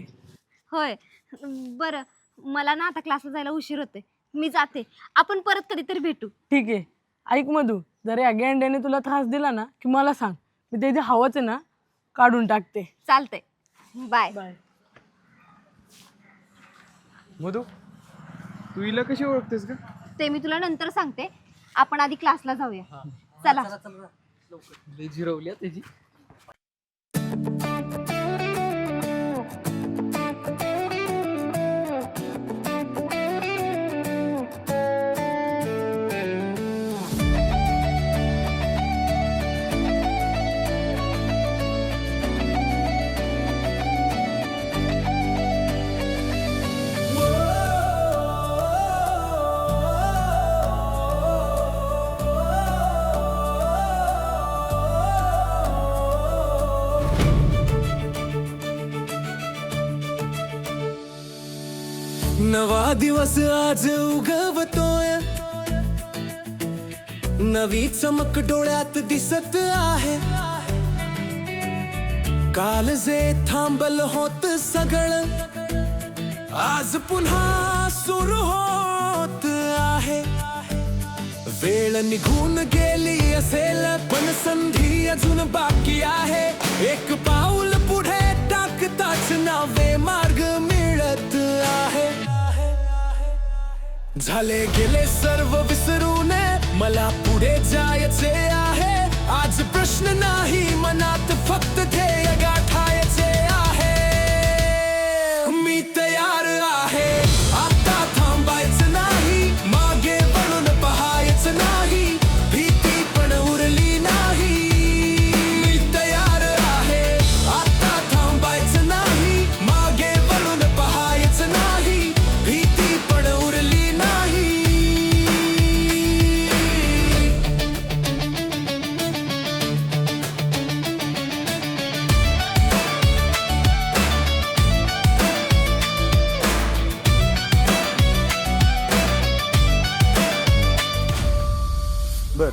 होय, बरं मला ना आता क्लासला जायला उशीर होते, मी जाते. आपण परत कधीतरी भेटू. ठीक आहे. ऐक मधू, जर या गेंड्याने तुला त्रास दिला ना की मला सांग, मी ते जे हवंच आहे ना काढून टाकते. चालतंय, बाय. बाय. मधू, तू हिला कशी ओळखतेस का? ते मी तुला नंतर सांगते. आपण आधी क्लासला जाऊया. चला. जिरवली त्याची. नवा दिवस आज उगवतोय, नवी चमक डोळ्यात दिसत आहे. काल जे थांबल होत सगळं आज पुन्हा सुरू होत आहे. वेळ निघून गेली असेल पण संधी अजून बाकी आहे. एक पाऊल पुढे टाकताच नवे मार्ग मिळत आहे. झाले गेले सर्व विसरून मला पुढे जायचे आहे आज प्रश्न नाही मनात फक्त ध्येय गाठायचे आहे मी तयार आहे आता थांबायचं नाही मागे वळून पहायचं नाही भीती पण उरली नाही मी तयार आहे आता थांबायचं नाही मागे वळून पहायचं नाही भीती पण उरली नाही बर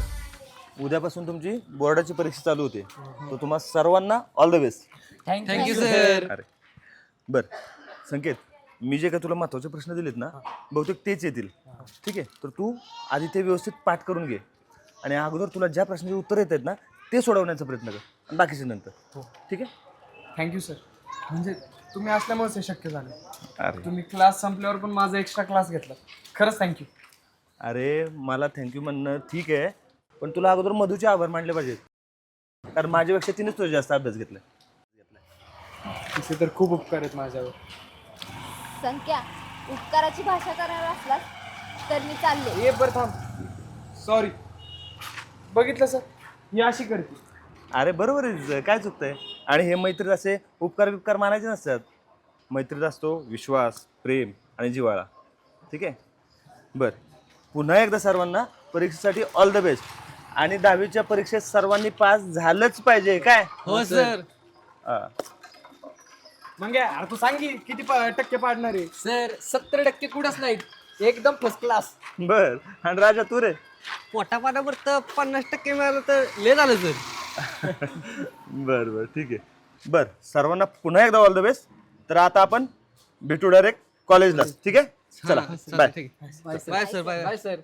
उद्यापासून तुमची बोर्डाची परीक्षा चालू होते तर तुम्हा सर्वांना all the best. Thank you sir. अरे बर संकेत, मी जे काय तुला महत्त्वाचे प्रश्न दिलेत ना बहुतेक तेच येतील. ठीक आहे, तर तू आधी ते व्यवस्थित पाठ करून घे आणि अगोदर तुला ज्या प्रश्नाची उत्तर येत आहेत ना ते सोडवण्याचा प्रयत्न कर आणि बाकीचे नंतर. ठीक आहे. Thank you sir. म्हणजे तुम्ही असल्यामुळेच हे शक्य झालं. अरे तुम्ही क्लास संपल्यावर पण माझा एक्स्ट्रा क्लास घेतला. खरंच थँक्यू. अरे मला थँक्यू म्हणणं ठीक आहे, पण तुला अगोदर मधूचे आभार मानले पाहिजेत, कारण माझ्यापेक्षा तिनेच तुझा जास्त अभ्यास घेतला. तिचे तर खूप उपकार आहेत माझ्यावर. संख्या उपकाराची भाषा करणार असलास तर मी चालले. ये बरं थांब. सॉरी. बघितलं सर, ही अशी करते. अरे बरोबर आहे, काय चुकतंय. आणि हे मैत्रीत असे उपकार बिपकार मानायचे नसतात. मैत्रीत असतो विश्वास, प्रेम आणि जिव्हाळा. ठीक आहे. बर, पुन्हा एकदा सर्वांना परीक्षेसाठी ऑल द बेस्ट. आणि 10वीच्या परीक्षेत सर्वांनी पास झालंच पाहिजे. काय हो सर. मग अरे तू सांगी किती टक्के पाडणार आहे. सर 70% कुठंच नाहीत, एकदम फर्स्ट क्लास. बर, आणि राजा तू रे? पोटापाटावर तर 50% मिळालं तर लय झालं सर. बर बर ठीक आहे. बर, सर्वांना पुन्हा एकदा ऑल द बेस्ट. तर आता आपण भेटू डायरेक्ट कॉलेजला. ठीक आहे, चला bye. Bye sir. Bye sir.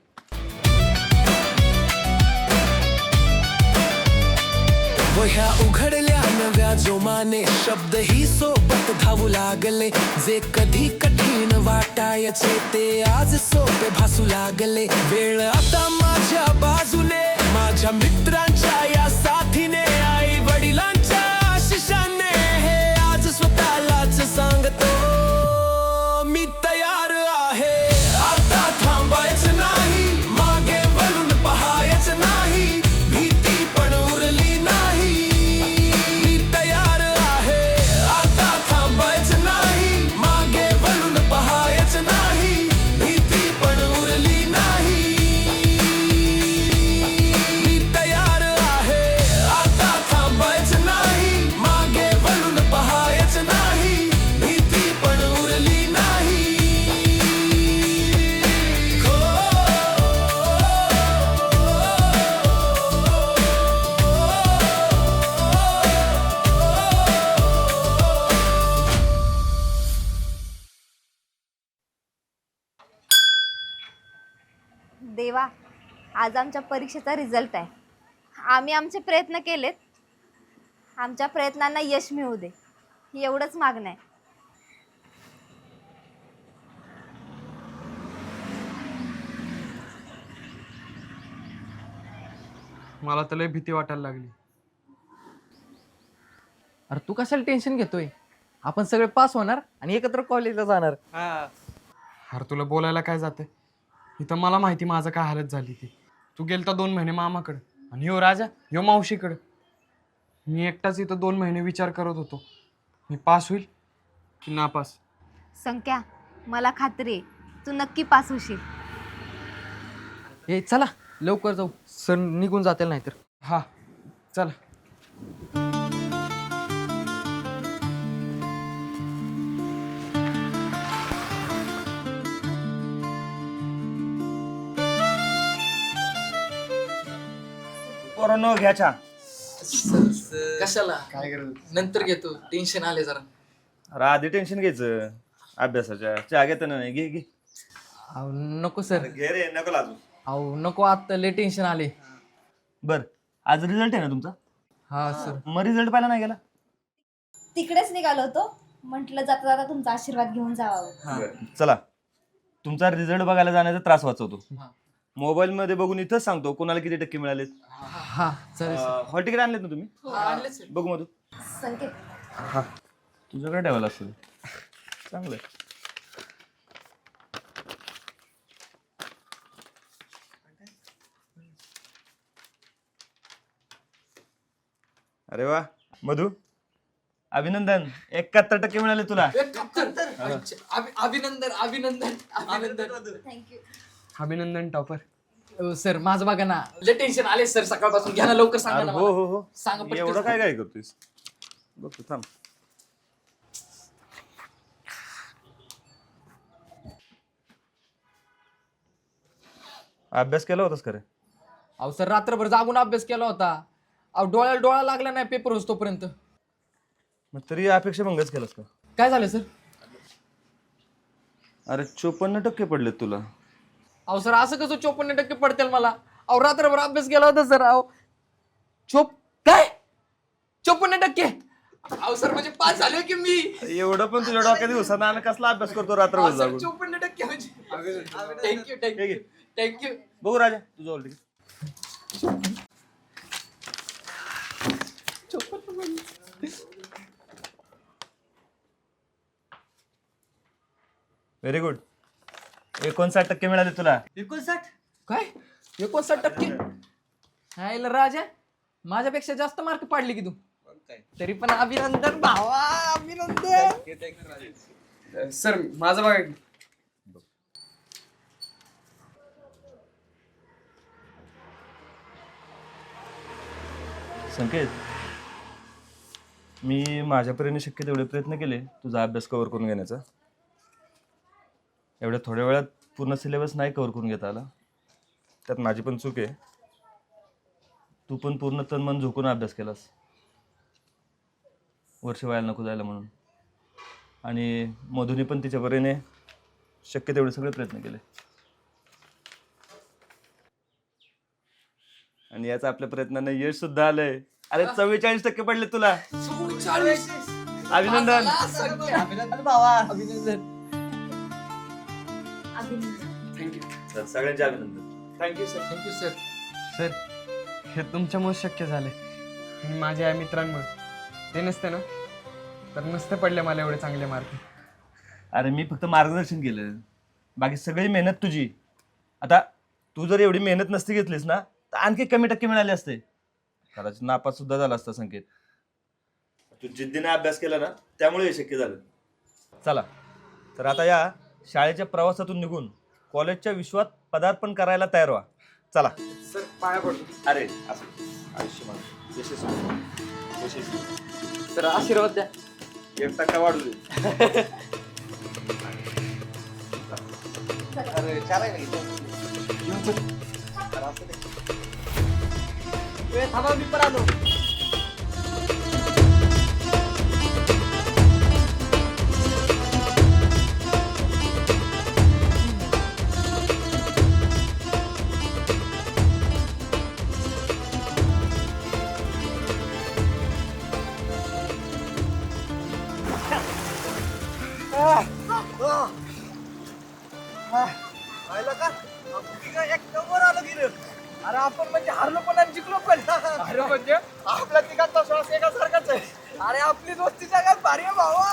वह्या उघडल्या नव्या जोमाने शब्द ही सोबत धावू लागले जे कधी कठीण वाटायचे ते आज सोपे भासू लागले वेळ आता माझ्या बाजूने माझ्या मित्रांच्या या साथीने आई वडिलांच्या आशिषाने हे आज स्वतःलाच सांगतो मी तयार आहे आता थांबायचं नाही मागे वळून पहायचं नाही भीती पण उरली नाही मी तयार आहे आता थांबायचं नाही मागे वळून पहायचं नाही भीती पण उरली नाही मी तयार आहे आता थांबायचं नाही मागे वळून पहायचं नाही भीती पण उरली नाही देवा, आज आमच्या परीक्षेचा रिझल्ट आहे. आम्ही आमचे प्रयत्न केलेत, आमच्या प्रयत्नांना यश मिळू दे एवढंच मागणं आहे. मला तर लय भीती वाटायला लागली. अरे तू कशाला टेन्शन घेतोय? आपण सगळे पास होणार आणि एकत्र कॉलेजला जाणार. अरे तुला बोलायला काय जाते. इथं मला माहिती माझं काय हालत झाली ती. तू गेलता 2 महिने मामाकडे आणि ह्यो राजा ह्यो मावशीकडे. मी एकटाच इथं 2 महिने विचार करत होतो मी पास होईल की नापास. संख्या, मला खात्री आहे तू नक्की पास होशील. ए चला लवकर जाऊ, सर निघून जातील नाहीतर. हा चला. पोरांनो घ्या चहा. कशाला? काय गरज. नंतर घेतो, टेन्शन आले जरा. अरे आधी टेन्शन घ्यायचं अभ्यासाच्या. चहा घेताना नाही. घे घे. अहो नको सर. घे रे, नको लाजू. अहो नको, आता लय टेन्शन आले. बर, आज रिझल्ट आहे ना तुमचा? हा सर. मग रिझल्ट पाहिला नाही गेला? तिकडेच निघालो होतो, म्हटलं जाता जाता तुमचा आशीर्वाद घेऊन जावं. बरं, चला तुमचा रिझल्ट बघायला जाण्याचा त्रास वाचवतो. हा. मोबाईलमध्ये बघून इथंच सांगतो कोणाला किती टक्के मिळालेत. हा चालेल सर. हॉल तिकीट आणलेत ना तुम्ही? आणले सर. बघू मधू. संकेत हा तुझ्याकडे ठेवायला असेल. चांगलं आहे. अरे वा मधू, अभिनंदन, 71% मिळाले तुला. अभिनंदन अभिनंदन अभिनंदन. थँक्यू. अभिनंदन टॉपर. सर माझं बघा ना, लय टेन्शन आले सर सकाळपासून. घ्या ना लवकर सांगा ना हो मला. हो हो सांगा पटकन. एवढं काय काय करतोयस? बघतो थांब. अभ्यास केला होतास खरे? अहो सर रात्रभर जागून अभ्यास केला होता. अहो डोळ्याला डोळा लागला नाही पेपर होतो तोपर्यंत. मग तरी अपेक्षा भंगच केलास का? काय झालं सर? अरे 54% पडलेत तुला. अहो सर असं कसं 54% पडतील मला? अहो रात्रभर अभ्यास केला होता सर. अहो काय 54%? अहो सर म्हणजे पास झाले की मी. एवढं पण तुझ्या डोक्यात दिवसानं आणि कसला अभ्यास करतो रात्रभर जागून? 54% म्हणजे थँक्यू थँक्यू थँक्यू. बघू राजा तुझं ऑल तिकीट. Very good. 59% मिळाले तुला. 59? काय 59%? हाय राजा, माझ्यापेक्षा जास्त मार्क पाडले की तू. तरी पण अभिनंदन भावा, अभिनंदन. सर माझं बघा की. संकेत, मी माझ्यापर्यंत शक्य तेवढे प्रयत्न केले तुझा अभ्यास कव्हर करून घेण्याचा. एवढ्या थोड्या वेळात पूर्ण सिलेबस नाही कव्हर करून घेता आला, त्यात माझी पण चूक आहे. तू पण पूर्ण तन मन झोकून अभ्यास केलास, वर्ष व्हायला नको जायला म्हणून. आणि मधुनी पण तिच्या परीने शक्य तेवढे सगळे प्रयत्न केले. आणि याचा आपल्या प्रयत्नांना यश सुद्धा आलंय. अरे 44% पडले तुला. अभिनंदन. अभिनंदन भावा. अभिनंदन. थँक्यू. सगळ्यांचे अभिनंदन. Thank you sir. Thank you sir. Sir हे तुमच्यामुळे शक्य झाले आणि माझ्या या मित्रांमुळे. ते नसते ना तर नसते पडले मला एवढे चांगले मार्क. अरे मी फक्त मार्गदर्शन केलं, बाकी सगळी मेहनत तुझी. आता तू जर एवढी मेहनत नसती घेतलीस ना तर आणखी कमी टक्के मिळाले असते. कदाचित नापास सुद्धा झाला असता संकेत. तू जिद्दीने अभ्यास केला ना त्यामुळे हे शक्य झालं. चला तर आता या शाळेच्या प्रवासातून निघून कॉलेजच्या विश्वात पदार्पण करायला तयार व्हा. चला. सर पाया पडतो. अरे असं आयुष्यमान यशस्वी. सर आशीर्वाद द्या. 1% वाढू दे. अरे चालाय ना थांबा, मी पण आलो. अरे आपण म्हणजे हारलो पण आणि जिंकलो पण. अरे म्हणजे आपला तिघांचा श्वास एकासारखाच आहे. अरे आपली दोस्ती जगात भारी आहे भावा.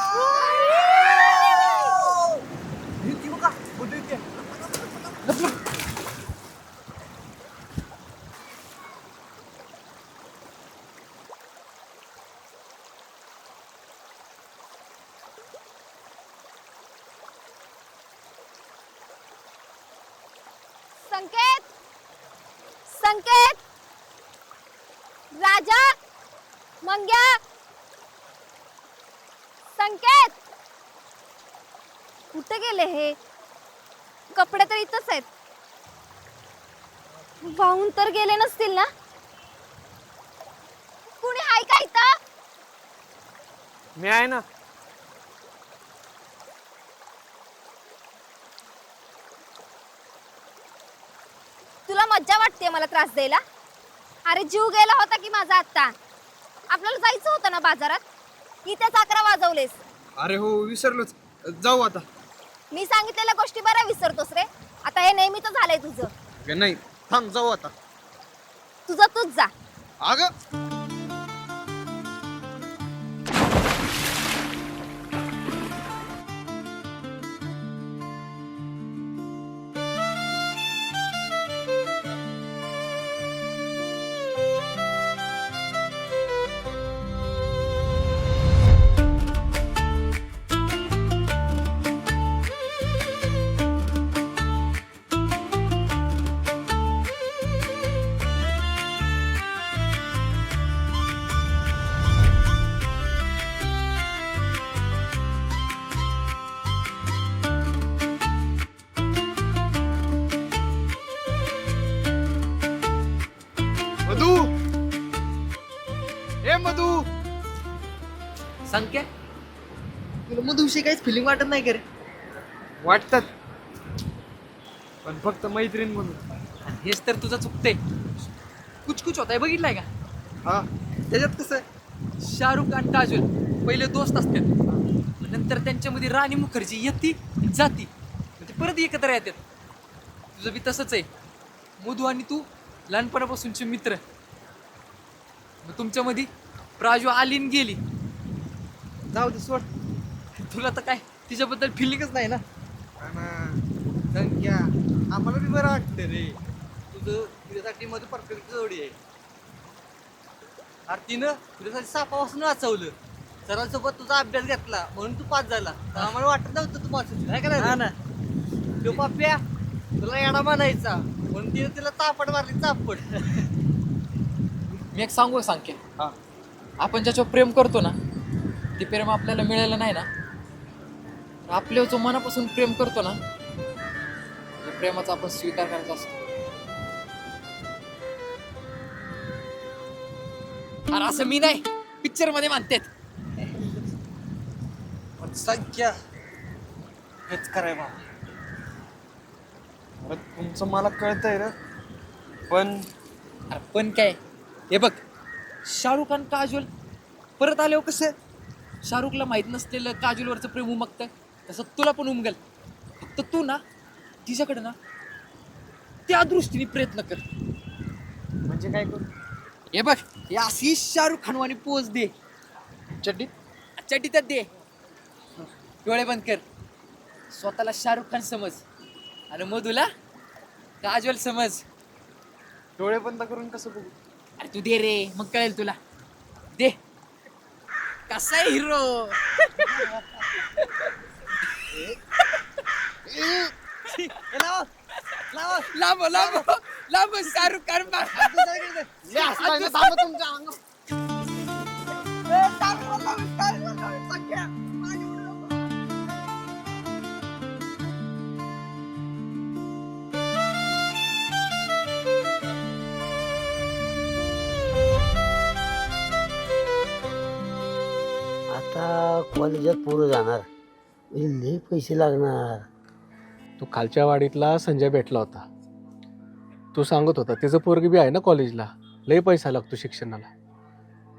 संकेत, संकेत, राजा, मंग्या, संकेत, कुठे गेले हे? कपडे तर इथंच आहेत. वाहून तर गेले नसतील ना? कुणी आहे का इथं? मी आहे ना. तुला मज्जा वाटते मला त्रास द्यायला? अरे जीव गेला होता की माझा आता. आपल्याला जायचं होतं ना बाजारात. इथेच 11 वाजवलेस. अरे हो विसरलोच. जाऊ आता. मी सांगितलेल्या गोष्टी बऱ्या विसरतोस रे. आता हे नेहमीच झालंय तुझं. नाही थांब जाऊ आता. तुझं तूच जा. अगं मधू, ए मधू, संख्या तुला मधुविषयी काहीच फिलिंग वाटत नाही का रे? वाटतात, पण फक्त मैत्रीण म्हणून. आणि हेच तर तुझं चुकतंय. कुछ होत आहे बघितलंय का? हा, त्याच्यात कसं शाहरुख आणि काजोल पहिले दोस्त असतात, नंतर त्यांच्यामध्ये राणी मुखर्जी येते जाती, ते परत एकत्र येतात. तुझं बी तसंच आहे. मधू आणि तू लहानपणापासूनचे मित्र. मग तुमच्यामध्ये प्राजू आली आणि गेली. जाऊ दे सोड. तुला तर काय तिच्याबद्दल फिलिंगच नाही ना. संख्या आम्हाला बी बरं वाटतं रे. तुझं तुझ्यासाठी मध्ये परफेक्ट जोडी आहे. अरे तिनं तुझ्यासाठी सापापासून वाचवलं. सरांसोबत तुझा अभ्यास घेतला म्हणून तू पास झाला. आम्हाला वाटत नव्हतं तू पास होईल. काय करायचं ना तो पाप्या तुला येडा म्हणायचा म्हणून तिने तिला चापड मारली चापड. मी एक सांगू सांगेन, आपण ज्याच्यावर प्रेम करतो ना ते प्रेम आपल्याला मिळालं नाही ना, आपल्यावर जो मनापासून प्रेम करतो ना त्या प्रेमाचा आपण स्वीकार करायचा असतो. अरे असं मी नाही, पिक्चर मध्ये म्हणतात. संख्या हेच कराय बाबा. तुमचं मला कळतंय रे, पण अरे पण काय, हे बघ शाहरुख आणि काजोल परत आल्यावर कसं शाहरुखला माहित नसलेलं काजोलवरचं प्रेम उमगतं, तसं तुला पण उमगल. फक्त तू ना तिच्याकडे ना त्या दृष्टीने प्रयत्न कर. म्हणजे काय करू? हे बघ, हे अशी शाहरुख खानवानी पोच दे. चड्डीत दे. डोळे बंद कर. स्वतःला शाहरुख खान समज आणि मधूला काजोल समज. डोळे बंद करून कसं बघू? अरे तू दे रे, मग कळेल तुला. दे. कसा आहे हिरो? लांब लांब लांब शाहरुख खान आता कॉलेजात पोरं जाणार, लय पैसे लागणार. तो खालच्या वाडीतला संजय भेटला होता. तो सांगत होता त्याचं पोरगी बी आहे ना कॉलेजला, लय पैसा लागतो शिक्षणाला.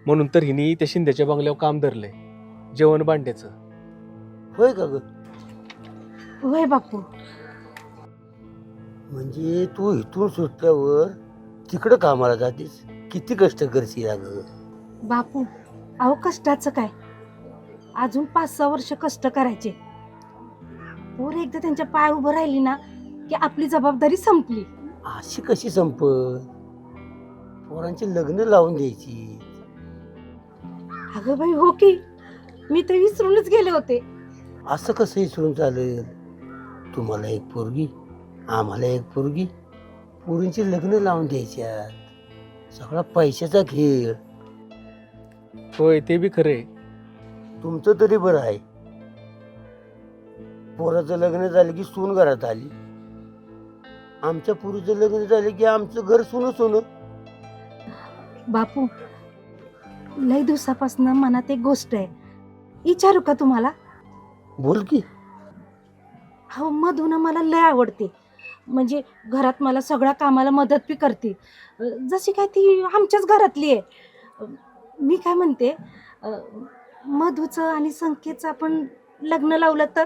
म्हणून तर हिनी त्या शिंदेच्या बंगल्यावर काम धरलंय, जेवण बांड्याचं. होय का ग? होय बापू. म्हणजे तू इथून सुटल्यावर तिकडं कामाला जातेस, किती कष्ट करशील अगं? बापू अहो कष्टाचं काय, अजून 5-6 वर्ष कष्ट करायचे. पोर एकदा त्यांच्या पाय उभं राहिली ना की आपली जबाबदारी संपली. अशी कशी संपत? पोरांची लग्न लावून द्यायची. अगं बाई हो की, मी तर विसरूनच गेले होते. असं कसं विसरून चालेल? तुम्हाला एक पोरगी, आम्हाला एक पोरगी, पोरींची लग्न लावून द्यायच्या. सगळा पैशाचा खेळ. होय ते बी खरे. तुमचं तरी बरं आहे, पोराचं लग्न झालं की सून घरात आली. आमच्या पोरीचं लग्न झालं की आमचं घर सोनं. बापू लय दिवसापासून मनात एक गोष्ट आहे, विचारू का तुम्हाला? बोल की. हो मधून मला लय आवडते. म्हणजे घरात मला सगळ्या कामाला मदत बी करते, जशी काय ती आमच्याच घरातली आहे. मी काय म्हणते, मधूचं आणि संकेतचं आपण लग्न लावलं तर?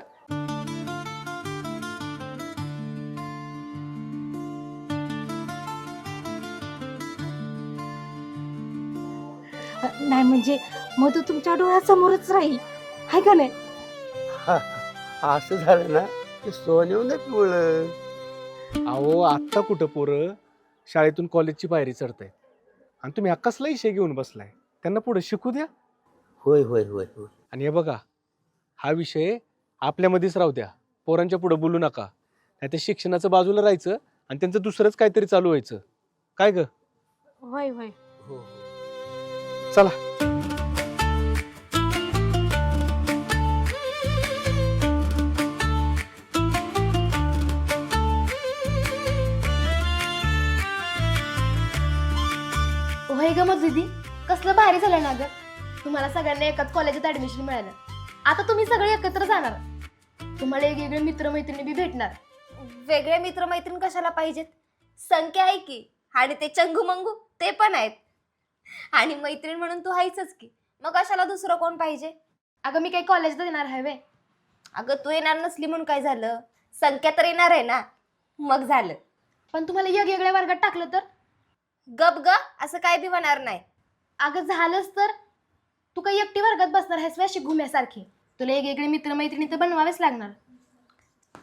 म्हणजे मधू तुमच्या डोळ्यासमोरच राहील हाय का नाही? असं झालं ना ते सोन्याहून पिवळं. अहो आत्ता कुठं पोरं शाळेतून कॉलेजची पायरी चढतायत आणि तुम्ही कसला विषय घेऊन बसलाय. त्यांना पुढे शिकू द्या. होय होय होय होय. आणि हे बघा, हा विषय आपल्यामध्येच राहू द्या, पोरांच्या पुढे बोलू नका. नाही तर शिक्षणाचं बाजूला राहायचं आणि त्यांचं दुसरंच काहीतरी चालू व्हायचं. काय ग? होय होय. चला. होय ग मग दीदी, कसलं भारी झालं ना ग. तुम्हाला सगळ्यांना एकाच कॉलेजात ऍडमिशन मिळालं. आता तुम्ही सगळे एकत्र जाणार. तुम्हाला वेगवेगळे मित्रमैत्रिणी बी भेटणार. वेगळे मित्रमैत्रीण कशाला पाहिजेत? संख्या आहे की, आणि ते चंगू मंगू ते पण आहेत. आणि मैत्रीण म्हणून तू हायचंच की, मग कशाला दुसरं कोण पाहिजे? अगं मी काही कॉलेजला येणार हवे. अगं तू येणार नसली म्हणून काय झालं? संख्या तर येणार आहे ना, मग झालं. पण तुम्हाला वेगवेगळ्या वर्गात टाकलं तर? गप ग, असं काय बी होणार नाही. अगं झालंच तर तू काही एकटी वर्गात बसणार आहेस अशी घुम्यासारखी. तुला वेगवेगळे मित्रमैत्रिणी तर बनवावेच लागणार.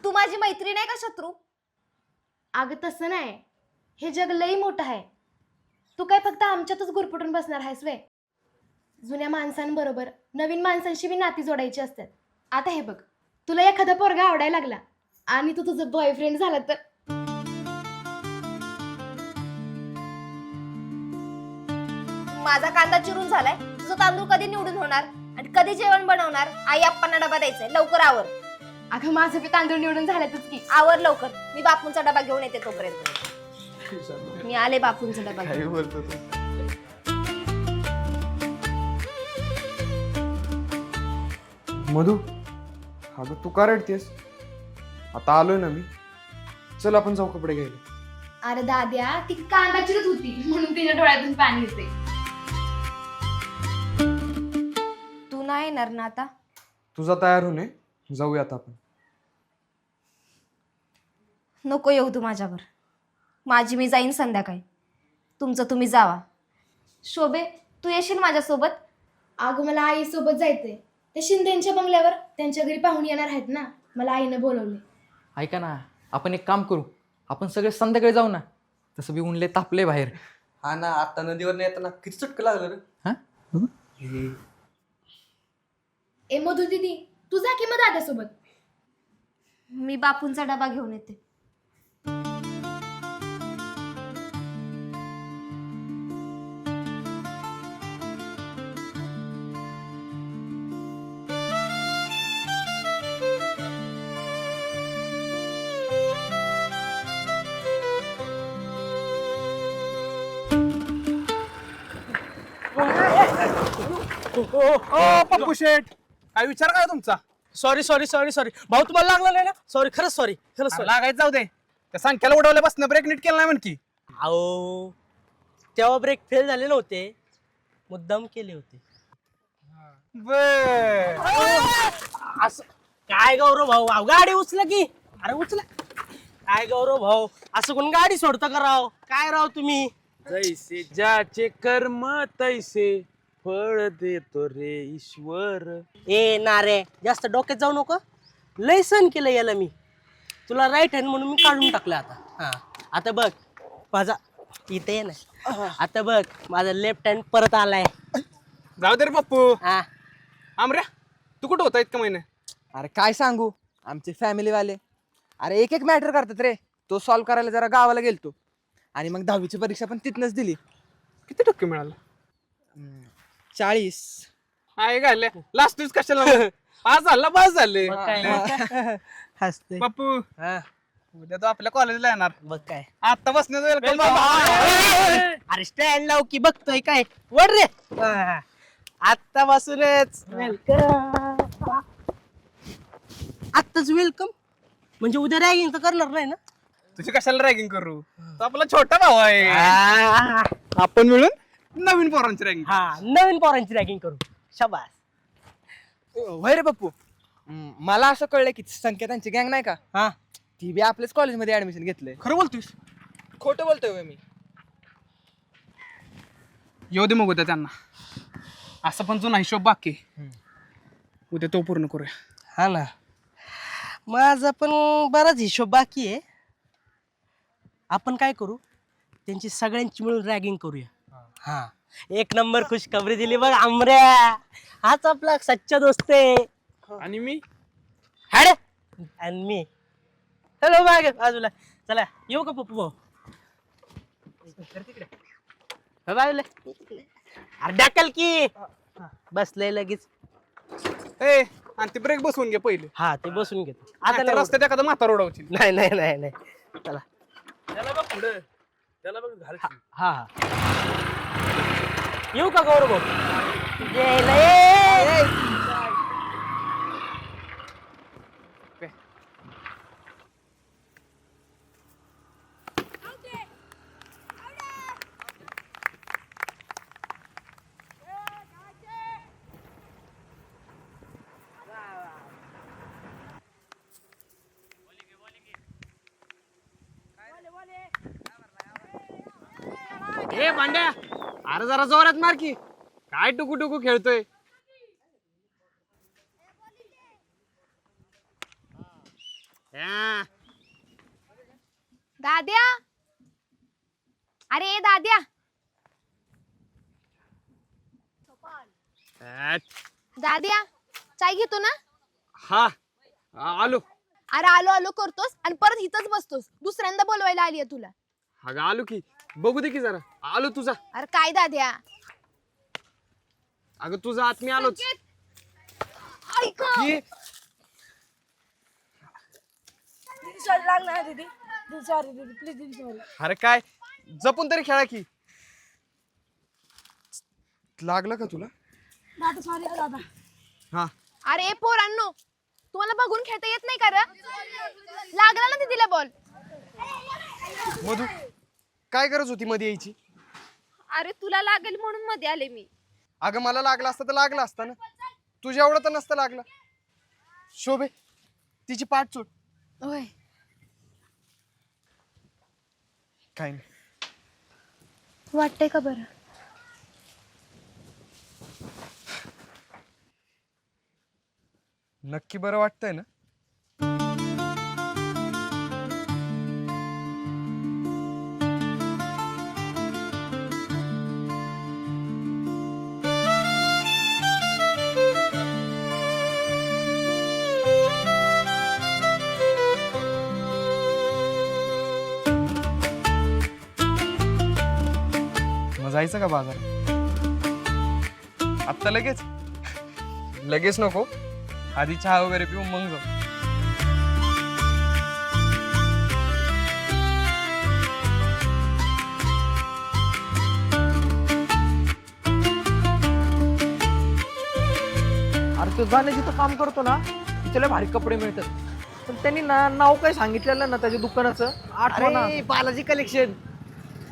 तू माझी मैत्रीण आहे का शत्रू? अगं तसं नाही, हे जग लई मोठं आहे. तू काय फक्त आमच्यातच गुरफटून बसणार आहेस वे? जुन्या माणसांबरोबर नवीन माणसांशी बी नाती जोडायची असतात. आता हे बघ, तुला एखादा पोरगा आवडायला लागला आणि तू तुझं बॉयफ्रेंड झाला तर माझा कांदा चिरून झालाय, तुझं तांदूळ कधी निवडून होणार आणि कधी जेवण बनवणार? आई आप्पांना डबा द्यायचाय, लवकर आवर. अगं माझं बी तांदूळ निवडून झाल्यातच की. आवर लवकर, मी बापूंचा डबा घेऊन येते तोपर्यंत. मी आले बापूंचा डबा घेऊन. मधू, अगं तू का रडतेस? आता आलोय ना मी. चल आपण जाऊ कपडे घ्यायला. अरे दाद्या, ती कांदा चिरत होती म्हणून तिच्या डोळ्यातून पाणी येते. तू नाही येणार ना आता? तुझा तयार होणे, जाऊया आता आपण. नको येऊ तू माझ्यावर. माझी मी जाईन संध्याकाळी, तुमचं तुम्ही जावा. शोभे, तू येशील माझ्यासोबत? अगं मला आईसोबत जायचंय. ते शिंदेच्या बंगल्यावर त्यांच्या घरी पाहुणे येणार आहेत ना, मला आईनं बोलवले. ऐका ना, आपण एक काम करू, आपण सगळे संध्याकाळी जाऊ ना. तसं बी उनले तापले बाहेर. हा ना, आता नदीवर येताना किती चटकं लागलं रे. हा? ए मधु दीदी, तू जा की मग दाद्यासोबत. मी बापूंचा डबा घेऊन येते. पप्पू शेठ, काय विचार काय तुमचा? सॉरी सॉरी सॉरी सॉरी भाऊ, तुम्हाला लागलं नाही ना? सॉरी, खरंच सॉरी, खरंच सॉरी. लागायचं जाऊ दे. त्या संख्याला उडवल्यापासून ब्रेक नीट केला नाही म्हणकी. अहो तेव्हा ब्रेक फेल झाले नव्हते, मुद्दाम केले होते. असं काय गौरव भाऊ? अहो गाडी उचला की. अरे उचला. काय गौरव भाऊ, असं कोण गाडी सोडतं का राव? काय राव तुम्ही? जैसे ज्याचे कर्म तैसे फळ देतो रे ईश्वर. ए नारे, जास्त डोक्यात जाऊ नको. लय सण केलं याला मी. तुला राईट हँड म्हणून मी काढून टाकलं आता. हा, आता बघ माझा इथे ये ना. आता बघ माझा लेफ्ट हँड परत आलाय. जाऊ दे रे पप्पू. हा, आमऱ्या, तू कुठं होता इतका महिने? अरे काय सांगू, आमचे फॅमिलीवाले अरे एक एक मॅटर करतात रे. तो सॉल्व करायला जरा गावाला गेलतो आणि मग 10वीची परीक्षा पण तिथनच दिली. किती टक्के मिळालं? 40. आहे घाले लास्ट वीज कशाला? आज झाला पास झाले. मग काय हसते. पप्पू, हा, उद्या तो आपल्या कॉलेजला येणार. बघ काय. आता बसण्याचं वेलकम. अरे स्टँड लाव की, बघतोय काय. वर रे. आत्ता पासूनच वेलकम. आत्ताच वेलकम म्हणजे उद्या रॅगिंग तर करणार नाही ना? तुझी कशाला रॅगिंग करू? तो आपला छोटा भाऊ आहे. आपण मिळून नवीन पोरांची रॅगिंग. हा, नवीन पोरांची रॅगिंग करू. शाबास. होय रे पप्पू, मला असं कळलं की संख्या त्यांची गँग नाही का, हा, ती बी आपल्याच कॉलेजमध्ये ऍडमिशन घेतलंय. खरं बोलतोस? खोटं बोलतोय मी. येऊ दे मग उद्या त्यांना. असा पण जुना हिशोब बाकी आहे. उद्या तो पूर्ण करूया. हा ना, माझा पण बराच हिशोब बाकी आहे. आपण काय करू, त्यांची सगळ्यांची मिळून रॅगिंग करूया. हा, एक नंबर खुशखबरी दिली बघ आमऱ्या. हाच आपला सच्चा दोस्त आहे. आणि मी हॅड आणि मी हॅलो मागे बाजूला. चला येऊ का पप्पू भाऊ? बाजूला. अरे ढकल की. बसलंय लगेच. ए आणि ते ब्रेक बसवून घे पहिले. हा ते बसून घेतो आता आता नाही रस्त्यात एखादा म्हातारा उडवतील. नाही नाही नाही नाही चला. त्याला बघ पुढं, त्याला बघ घाल. हा हा येऊ का गौरव भाऊ? ए भांड्या, अरे जरा जोरात मार की. काय टुकू टुकू खेळतोय. दाद्या, अरे दाद्या. दाद्या, चाय घेतो ना? हा आलो. अरे आलो आलो करतोस आणि परत इथंच बसतोस. दुसऱ्यांदा बोलवायला आली आहे तुला. अगं आलो की, बघू दे की जरा. आलो तुझा. अरे काय दाद्या? अगं तुझा आत मी आलोच. ऐक ये. लागणार दीदी. सॉरी दीदी, प्लीज दीदी, सॉरी. अरे काय, जपून तरी खेळा की. लागलं का तुला? दादा सॉरी दादा. हा अरे पोरांनो, तुम्हाला बघून खेळता येत नाही का रे? लागला ना दीदीला बॉल. मधू, काय गरज होती मध्ये यायची? अरे तुला लागेल म्हणून मध्ये आले मी. अगं मला लागला असता तर लागला असता ना. तुझ्या एवढं तर नसतं लागलं. शोभे, तिची पाठ चोट. होय. काय नाही. वाटतंय का बरं? नक्की बरं वाटतंय ना? मग जायचं का बाजार? आत्ता लगेच? लगेच नको, आधी चहा वगैरे पिऊन मग जाऊ. अरे तो जाणे जिथं काम करतो ना, तिथले भारी कपडे मिळतात. पण त्यांनी ना नाव काय सांगितलेलं ना त्याच्या दुकानाचं, आठवण. अरे बालाजी कलेक्शन.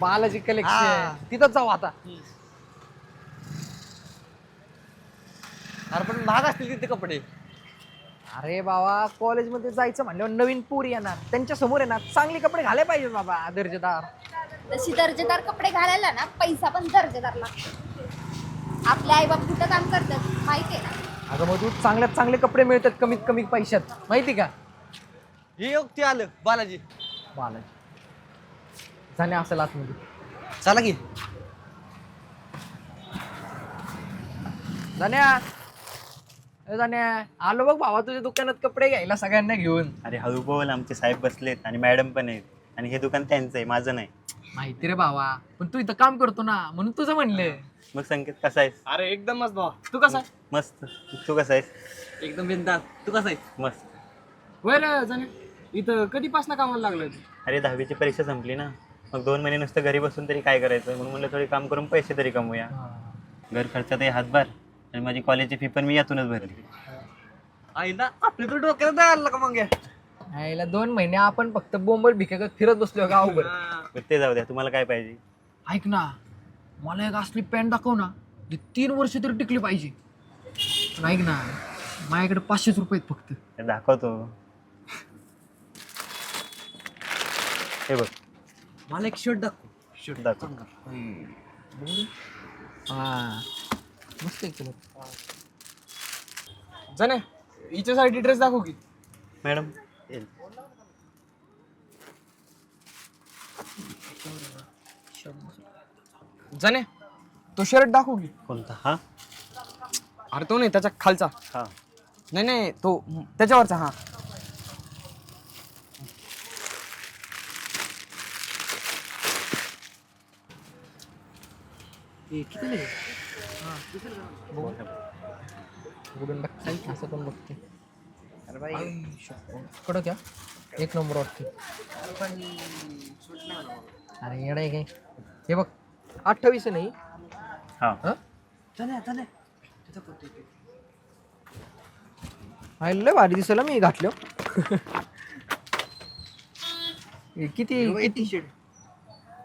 बालाजी हा. कलेक्शन, तिथंच जाऊ आता. अरे पण महाग असतील तिथे कपडे. अरे बाबा, कॉलेजमध्ये जायचं म्हणल्यावर नवीन पोरी येणार, त्यांच्या समोर आहे ना चांगले कपडे घालायला पाहिजे बाबा, दर्जेदार. तशी दर्जेदार कपडे घालायला ना पैसा पण दर्जेदार लागतो. आपले आई बाप कुठं काम करतात माहितीये ना? अगं मग तू चांगल्यात चांगले कपडे मिळतात कमीत कमी पैशात, माहिती का? हे योग ते आलं बालाजी. बालाजी जाणे असेल आतमध्ये. चला की. जाण्या, जाण्या, आलो बघ भावा तुझ्या दुकानात कपडे घ्यायला सगळ्यांना घेऊन. अरे हळू बोल, आमचे साहेब बसलेत आणि मॅडम पण आहेत. आणि हे दुकान त्यांचं आहे, माझं नाही. माहिती रे भावा, पण तू इथं काम करतो ना म्हणून तुझं म्हणले. मग संकेत कसा आहेस? अरे एकदमच भावा. तू कसा आहे? मस्त. तू कसा आहेस? एकदम बिनधास्त. तू कसा आहे? मस्त. होय रे जाणे, इथं कधीपासून कामाला लागलं? अरे 10वीची परीक्षा संपली ना, मग 2 महिने नुसतं घरी बसून तरी काय करायचं, म्हणून म्हणलं थोडी काम करून पैसे तरी कमवूया. घर खर्चातही हातभार आणि माझी कॉलेजची फी पण मी यातूनच भरली. आई ना आपल्या तर डोक्याला द्यायला का मग? यायला 2 महिने आपण फक्त बोंबल भिका फिरत बसलो गावभर. ते जाऊ द्या, तुम्हाला काय पाहिजे? ऐक ना, मला एक असली पॅन्ट दाखव ना, जी 3 वर्ष तरी टिकली पाहिजे. पण ऐक ना, माझ्याकडे 500 रुपये आहेत फक्त. दाखवतो. हे बघ, मला एक शर्ट दाखव. शूट दाखव. हा, मस्त एक जाणे हिच्यासाठी ड्रेस दाखवू की मॅडम जाणे तो शर्ट दाखवू की कोणता हा अरे तो नाही त्याच्या खालचा हा नाही नाही तो त्याच्यावरचा हा किती उडून बघ असं पण बघते अरे बाई कडक घ्या एक नंबर वाटते अरे येडा आहे काय हे बघ 28 नाही हा लय भारी दिसला मी घातलं किती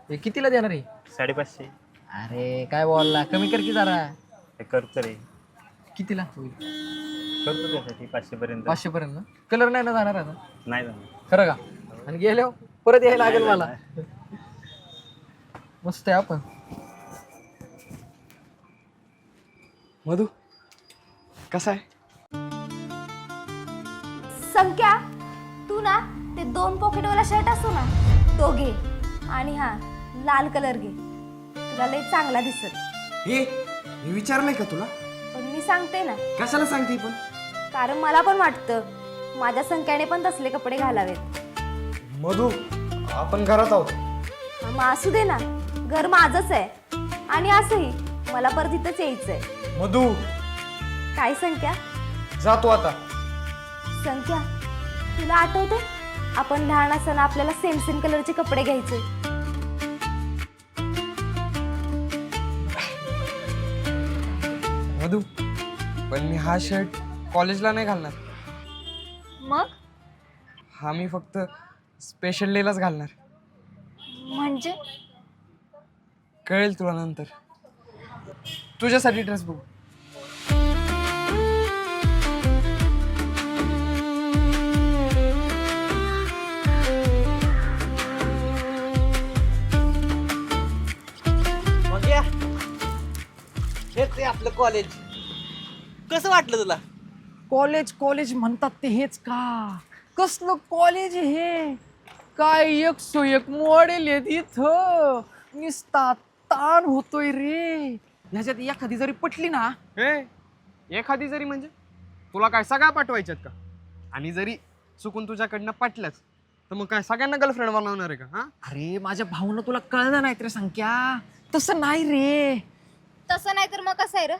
हे कितीला देणार आहे 550 अरे काय बोलला कमी कर की जरा हे करतो रे कितीला करतो त्यासाठी 500 पर्यंत 500 पर्यंत कलर नाही ना जाणार आता नाही जाणार खरं का आणि गेलो परत यायला लागेल मला मस्त आहे आपण मधू कसा आहे संख्या तू ना ते 2 पॉकेटवाला शर्ट असतो ना तो घे आणि हा लाल कलर घे तुला लय चांगला दिसत हे विचारलंय का तुला पण मी सांगते ना कशाला सांगते पण कारण मला पण वाटतं माझ्या संख्याने पण तसले कपडे घालावेत मधू आपण घरात आहोत हा, मग असू दे ना घर माझंच आहे आणि असंही मला परत इथंच यायचंय मधू काय संख्या जातो आता संख्या तुला आठवते आपण लहान असताना आपल्याला सेम सेम कलरचे कपडे घ्यायचे मधू पण मी हा शर्ट कॉलेजला नाही घालणार मग हा मी फक्त स्पेशल डेलाच घालणार म्हणजे कळेल तुला नंतर तुझ्यासाठी ड्रेस बघू मग या हेच आहे आपलं कॉलेज कसं वाटलं तुला कॉलेज कॉलेज म्हणतात ते हेच का कसलं कॉलेज हे काय 101 मॉडेल आहेत इथं निस्ता ताण होतोय रे ह्याच्यात एखादी जरी पटली ना हे एखादी जरी म्हणजे तुला काय सगळ्या पाठवायच्यात का आणि जरी चुकून तुझ्याकडनं पटल्याच तर मग काय सगळ्यांना गर्लफ्रेंड बनवणार आहे का हा अरे माझ्या भाऊनं तुला कळलं नाही रे संख्या तसं नाही रे तसं नाही तर मग कसं आहे रे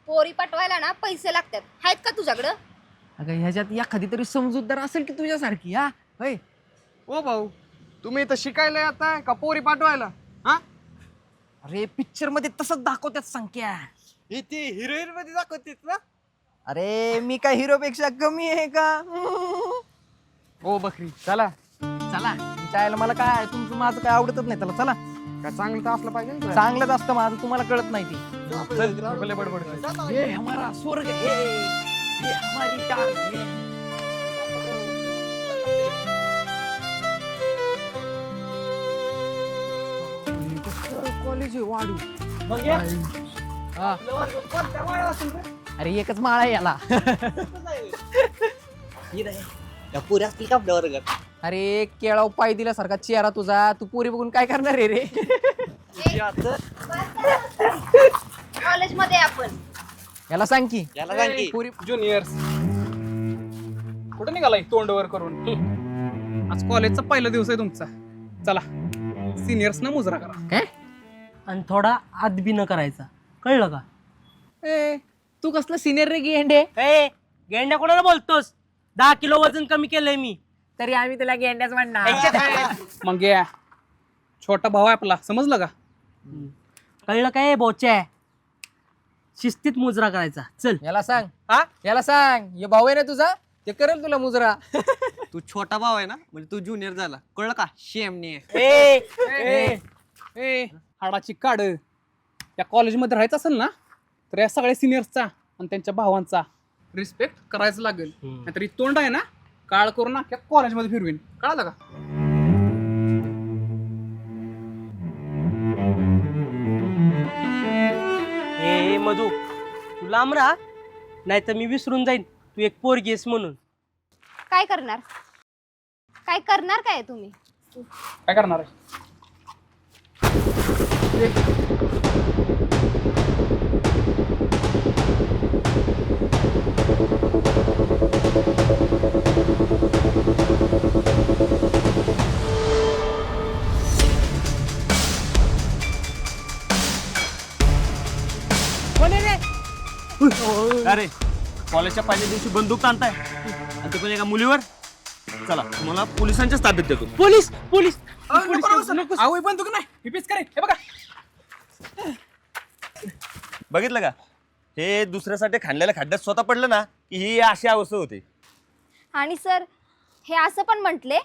पोरी पटवायला ना पैसे लागतात आहेत का तुझ्याकडं अगं ह्याच्यात एखादी तरी समजूतदार असेल की तुझ्यासारखी हा होय ओ भाऊ तुम्ही इथं शिकायला येताय का पोरी पाठवायला हा अरे पिक्चर मध्ये तसंच दाखवतात संख्या इथे हिरोईन मध्ये दाखवतेस ना अरे मी काय हिरो पेक्षा कमी आहे का ओ बकरी चला चला तुमच्या आईला मला काय तुमचं माझं काय आवडतच नाही त्याला चला काय चांगलं तर असलं पाहिजे ना तुला. चांगलंच असतं माझं तुम्हाला कळत नाही ते चल, नको बडबड कर. ये हमारा स्वर्ग है ये हमारी टांग है कॉलेज वाढू मग या हा. अरे एकच माळा आहे याला या पुऱ्या असतील का आपल्या वर्गात अरे केळाव पाय दिल्यासारखा चेहरा तुझा तू पोरी बघून काय करणार आहे रे कॉलेज मध्ये आपण याला सांग की याला सांग की पोरी ज्युनियर्स कुठे निघालाय तोंडवर करून आज कॉलेजचा पहिला दिवस आहे तुमचा चला सिनियर्स ना मुजरा करा काय आणि थोडा आदबी न करायचा कळलं का ए तू कसलं सिनियर रे गेंडे ए गेंड्या कोणाला बोलतोस 10 किलो वजन कमी केलंय मी तरी आम्ही तुला गेंड्याच म्हणणार मग या छोटा भाऊ आहे आपला समजलं का कळलं काय बोच्या शिस्तीत मुजरा करायचा चल याला सांग हा याला सांग हे भाऊ आहे ना तुझा ते करेल तुला मुजरा तू छोटा भाव आहे ना म्हणजे तू ज्युनियर झाला कळलं का शेमने ए हाडाची काढ या कॉलेजमध्ये राहायचं असेल ना तर या सगळ्या सिनियर्सचा आणि त्यांच्या भावांचा रिस्पेक्ट करायचं लागेल नाहीतरी तोंड आहे ना काळ करून अख्ख्या कॉलेजमध्ये फिरवीन कळालं का ए मधू तू लांब राहा, नाही तर मी विसरून जाईन तू एक पोरगी आहेस म्हणून. काय करणार काय तुम्ही? काय करणार आहे? कोण आहे रे? अरे कॉलेजच्या पहिल्या दिवशी बंदूक आणताय आणि ते पण एका मुलीवर. चला तुम्हाला पोलिसांच्याच ताब्यात देतो. पोलीस पोलीस आवय बंदूक नाही, ही पिचकारी हे बघा. बघितलं का, हे दुसऱ्यासाठी खांदलेल्या खड्ड्यात स्वतः पडलं ना की ही अशी अवस्था होते. आणि सर हे असं पण म्हटले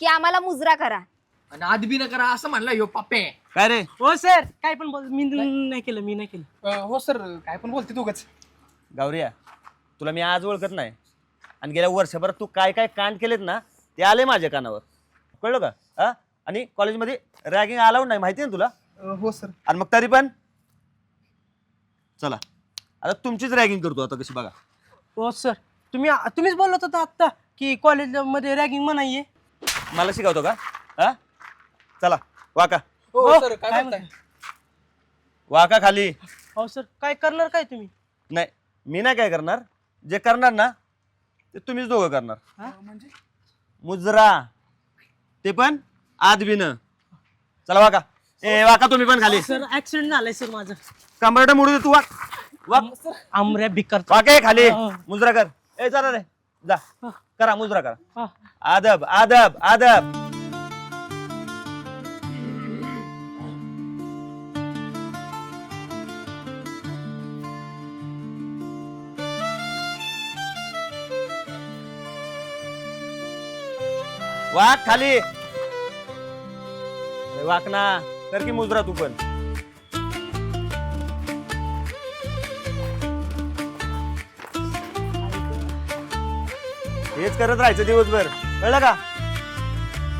की आम्हाला मुजरा करा. आणि आदबी न करा असं म्हणलं यो पप्पे. काय रे? हो सर काय पण बोल, मी नाही केलं. हो सर, काय पण बोलते तू उगाच. गावरिया, तुला मी आज ओळखत नाही आणि गेल्या वर्षभरात तू काय काय कांड केलेत ना ते आले माझ्या कानावर, कळलं का? हा, आणि कॉलेजमध्ये रॅगिंग अलाउड नाही, माहिती ना तुला? हो सर. आणि मग तरी पण चला आता तुमचीच रॅगिंग करतो आता, कशी बघा. हो सर, तुम्हीच बोलत होता आता की कॉलेजमध्ये रॅगिंग म्हणाये. मला शिकवतो का? हा, चला वाका. हो सर, काय म्हणताय? वाका खाली. हो सर, काय करणार काय तुम्ही? नाही, मी नाही काय करणार, जे करणार ना ते तुम्हीच दोघं करणार. म्हणजे मुजरा, ते पण आदबीनं. चला वाका. ए वाका, तुम्ही पण खाली. सर ऍक्सिडेंट झालाय सर माझं. कंबरटा मोडू दे तू. वाक वाक. आमऱ्या भिकार. वाके खाली. मुजरा कर. ए चला रे, जा करा मुजरा करा. आदब आदब आदब. वाक खाली. वाक ना, कर की मुजरा तू पण. हेच करत राहायचं दिवसभर, कळलं का?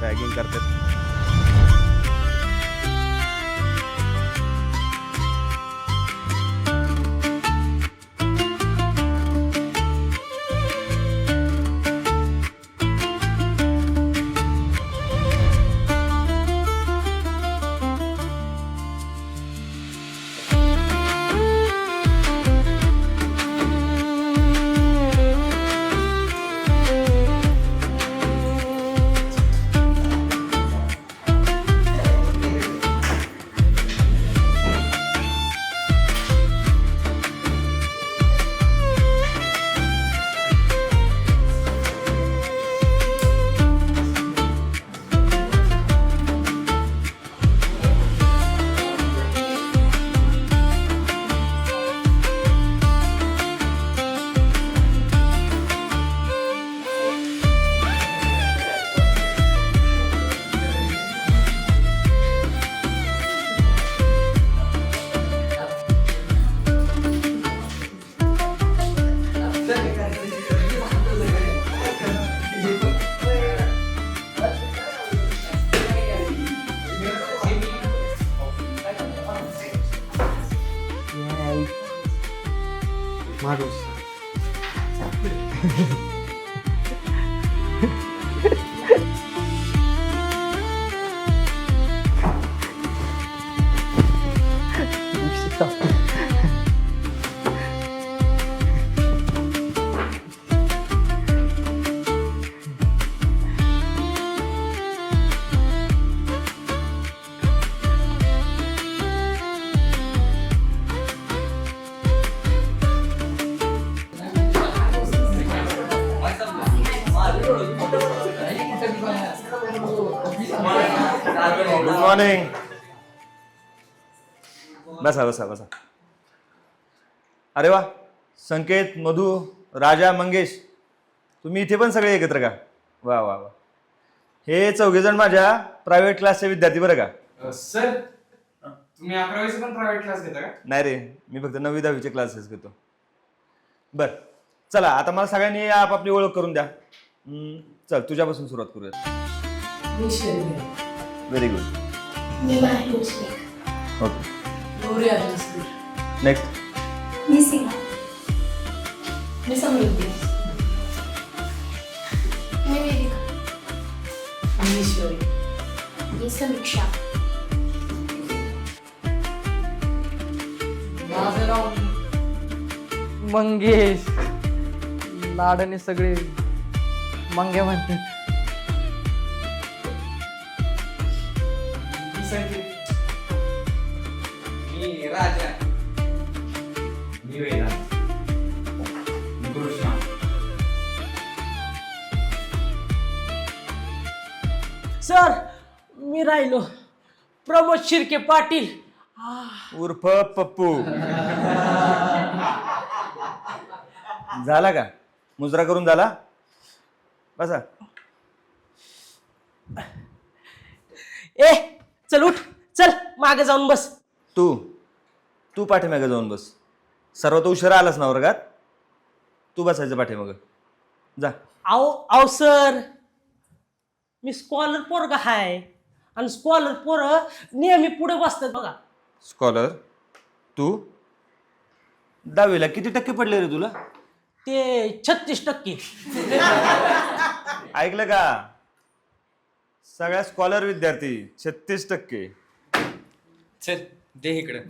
रॅगिंग करतात. Good morning. बसा बसा बसा. अरे वा, संकेत, मधु, राजा, मंगेश, तुम्ही इथे पण सगळे एकत्र का? वा वा वा. हे चौघेजण माझ्या प्रायव्हेट क्लासचे विद्यार्थी बरं का? सर, तुम्ही 11वीचे पण प्रायव्हेट क्लास घेता का? नाही रे, मी फक्त 9वी 10वीचे क्लासेस घेतो. बर चला, आता मला सगळ्यांनी आपापली ओळख करून द्या. चल तुझ्यापासून सुरुवात करूया. Very good. ओके. नेक्स्ट. मी सीमा. मी समृद्धी. मी वेदिका. मी ईश्वरी. मी समीक्षा. माझं नाव मंगेश. लाडाने सगळे मंग्या म्हणतात. मी राजा. मी वेदांत. मी कृष्णा. सर मी राहिलो. प्रमोद शिर्के पाटील. उर्फ पप्पू. झाला का मुजरा करून झाला? बसा. ए चल उठ, चल मागे जाऊन बस. तू पाठीमागे जाऊन बस. सर्व तो उशिरा आलास ना वर्गात. तू बसायचं पाठीमागं. जा. आओ सर, मी स्कॉलर पोरगा हाय आणि स्कॉलर पोरं नेहमी पुढे बसतात बघा. स्कॉलर तू 10वीला किती टक्के पडले रे तुला? ते 36%. ऐकलं का? सगळ्या स्कॉलर विद्यार्थी 36%. चल दे इकडं.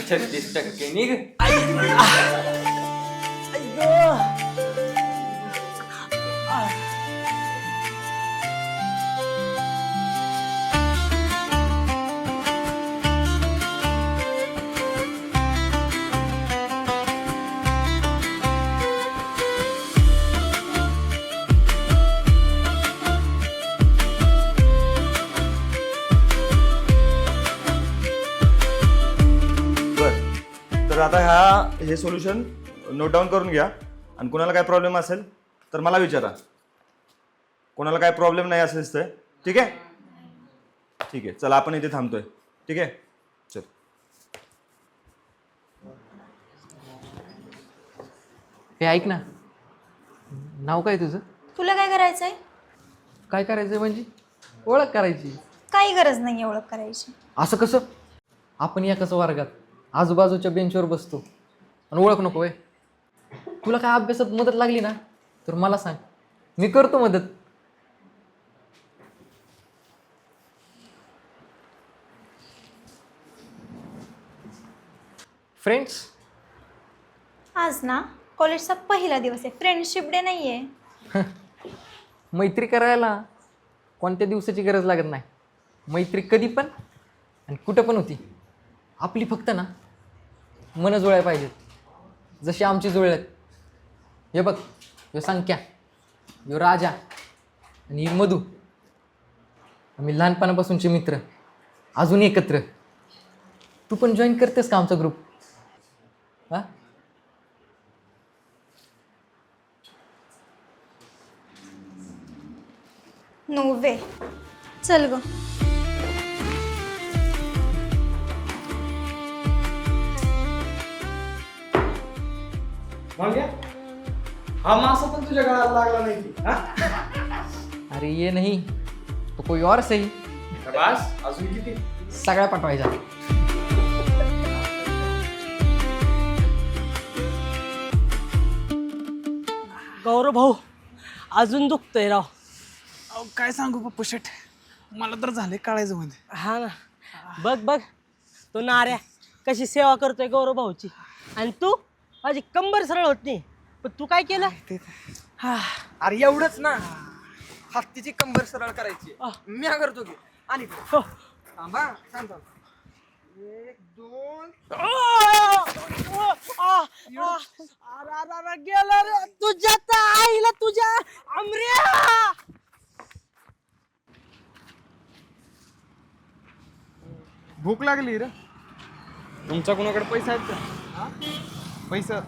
36% निघ. तर आता हे सोल्युशन नोट डाऊन करून घ्या आणि कोणाला काय प्रॉब्लेम असेल तर मला विचारा. कोणाला काय प्रॉब्लेम नाही असेल तर ठीक आहे. ठीक आहे, चला आपण इथे थांबतोय. ठीक आहे, चल. हे ऐक ना, नाव काय तुझं? तुला काय करायचंय? काय करायचं म्हणजे? ओळख करायची. काही गरज नाही ओळख करायची. असं कसं? आपण एकाच वर्गात आजूबाजूच्या बेंचवर बसतो आणि ओळख नको आहे. तुला काय अभ्यासात मदत लागली ना तर मला सांग, मी करतो मदत. फ्रेंड्स, आज ना कॉलेजचा पहिला दिवस आहे. फ्रेंडशिप डे नाहीये. मैत्री करायला कोणत्या दिवसाची गरज लागत नाही. मैत्री कधी पण आणि कुठं पण होती. आपली फक्त ना मन जुळायला पाहिजेत, जशी आमची जुळल्यात. हे बघ, ह्यो संख्या, ह्यो राजा आणि ही मधू. आम्ही लहानपणापासूनचे मित्र, अजून एकत्र. तू पण जॉईन करतेस का आमचा ग्रुप? हा, नो वे. चल ग. हा मासा पण तुझ्या गळाला लागला नाही की? हा? अरे ये नहीं तो कोई और सही. बस अजून किती? सगळ्या पाठवायच्या. गौरव भाऊ अजून दुखतोय राव. काय सांगू पप्पू शेट, मला तर झाले काळायचं मध्ये. हा ना, बघ बघ तो नाऱ्या कशी सेवा करतोय गौरव भाऊची. आणि तू माझी कंबर सरळ होत नाही, पण तू काय केलं? अरे एवढंच ना, हत्तीची कंबर सरळ करायची. मी करतो की. आणि थांबा, थांब. 1 2 गेला रे तुझ्या तर आईला तुझ्या आमऱ्या. भूक लागली रे. तुमच्या कोणाकडे पैसे आहेत का? पैसा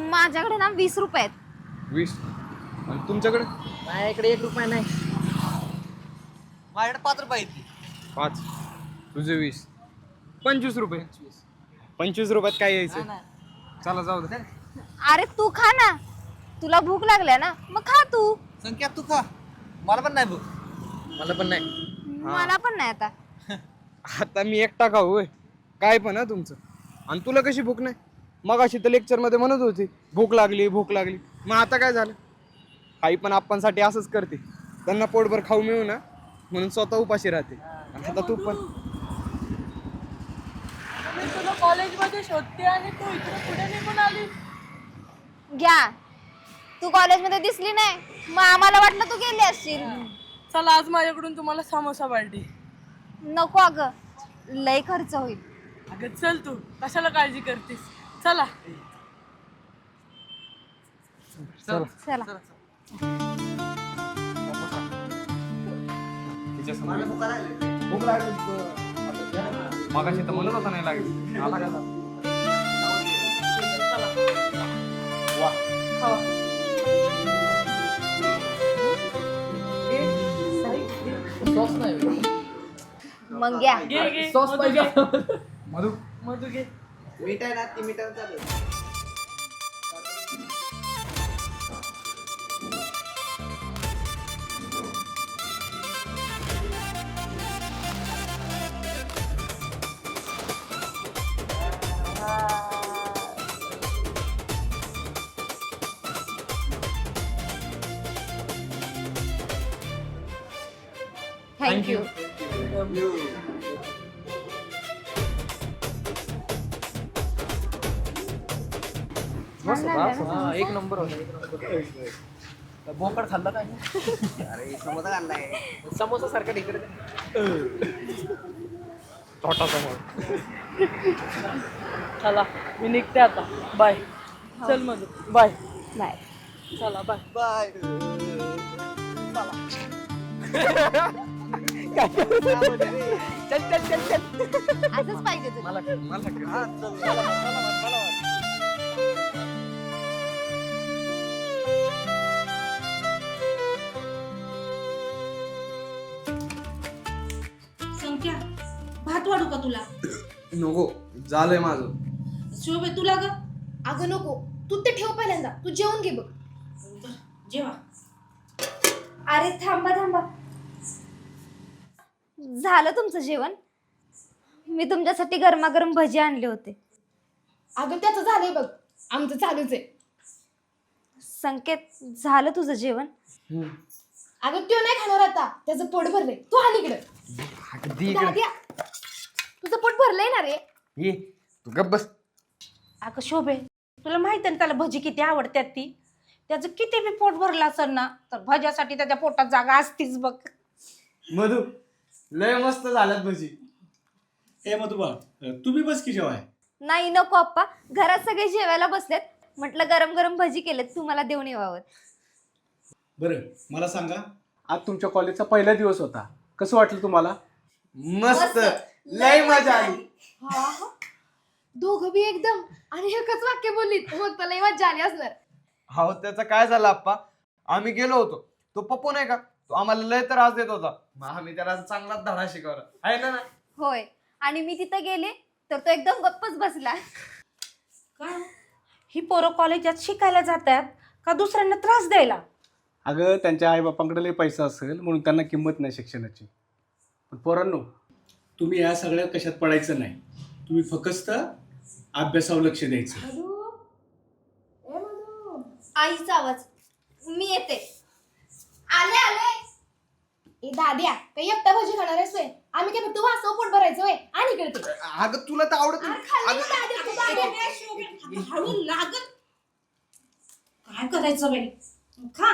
माझ्याकडे ना 20 रुपये आहेत. 20. आणि तुमच्याकडे? माझ्याकडे 1 रुपया नाही. माझ्याकडे 5 रुपये आहेत. 5. तुझे 20. 25 रुपये. 25 रुपयात काय यायचं? चला जाऊ दे. अरे तू खा ना, तुला भूक लागल्या ना, मग खा तू. संख्या तू खा, मला पण नाही भूक. मला पण नाही. मला पण नाही आता. आता मी एकटा खाऊ होय? काय पण तुमचं. आणि तुला कशी भूक नाही? मग अशी तर लेक्चरमध्ये म्हणत होती भूक लागली भूक लागली. मग आता काय झालं? आई पण आपणसाठी असंच करते. त्यांना पोटभर खाऊ मिळू ना म्हणून स्वतः उपाशी राहते. आणि आता तू पण. मी तुला कॉलेजमध्ये शोधते आणि तू इकडे पुढे निघून आली. घ्या, तू कॉलेजमध्ये दिसली नाही, मग आम्हाला वाटलं तू गेली असशील. चला आज माझ्याकडून तुम्हाला समोसा पार्टी. नको अगं, लय खर्च होईल. अगं चल, तू कशाला काळजी करतेस. चला चला. भूक लागली मगाशी तर म्हणत होता नाही लागली. आला का? मग घ्या. सॉस पाहिजे. मधू मधू घे. मीठ आहे ना, ती मीठावर चालेल. थँक्यू. एक नंबर होता. बोकड खाल्ला काय? अरे समोसा खाल्लाय. समोसा सारखा ढेकर. छोटा समोर. चला मी निघते आता. बाय. चल मधू. बाय. बाय. चला बाय. बाय. चल चल चल चल. असंच पाहिजे तुला. संख्या भात वाढू का तुला? नको, झालंय माझं. शोभे तुला ग? अगं नको, तू ते ठेव पहिल्यांदा. तू जेवून घे बघ. जेवा. अरे थांबा थांबा. झालं तुमचं जेवण? मी तुमच्यासाठी गरमागरम भजी आणले होते. अगं त्याचं झालंय बघ, आमचं चालूच आहे. संकेत, झालं तुझं जेवण? अगं तो नाही खाणार आता, त्याचं पोट भरलंय. तू हा इकडं. दाद्या, तुझं पोट भरलंय ना रे. ये तू गप्प बस. अगं शोभे, तुला माहिती ना त्याला भजी किती आवडतात ती. त्याचं किती बी पोट भरलं असेल ना, तर भज्यासाठी त्याच्या पोटात जागा असतीच बघ. मधू लय मस्त झाल्यात भजी. ए मधुबा, तू बी बस की जेवाय. नाही नको अप्पा, घरात सगळे जेवायला बसलेत. म्हटलं गरम गरम भजी केलेत, तुम्हाला देऊन येवावं. बरं मला सांगा, आज तुमच्या कॉलेजचा पहिला दिवस होता, कसं वाटलं तुम्हाला? मस्त, लय मजा आली. दोघं बी एकदम आणि एकच वाक्य बोललीत, मग त्याला मजा आली असणार. हो, त्याचं काय झालं आप्पा, आम्ही गेलो होतो. तो पप्पू नाही का, तो आम्हाला लय त्रास देत होता. मग आम्ही त्याला चांगलाच धडा शिकवला आहे ना. होय, आणि मी तिथं गेले तर तो एकदम गप्पच बसला. काय ही पोरं कॉलेजात शिकायला जातात का दुसऱ्यांना त्रास द्यायला? अगं त्यांच्या आईबापांकडे लय पैसा असेल म्हणून त्यांना किंमत नाही शिक्षणाची. पण पोरांनो, तुम्ही या सगळ्या कशात पडायचं नाही. तुम्ही फक्त अभ्यासावर लक्ष द्यायचं. आईचा आवाज. मी येते. आले आले. ए दाद्या, काही एकटा भजी खाणार आहेस व्हय? आम्ही काय फक्त वासव पोट भरायचं व्हय? आणि इकडे ते. अगं तुला तर आवडत अरे खाल्लं ना दाद्या, तू दाद्या. हळू लागत. काय करायचं बाई? खा.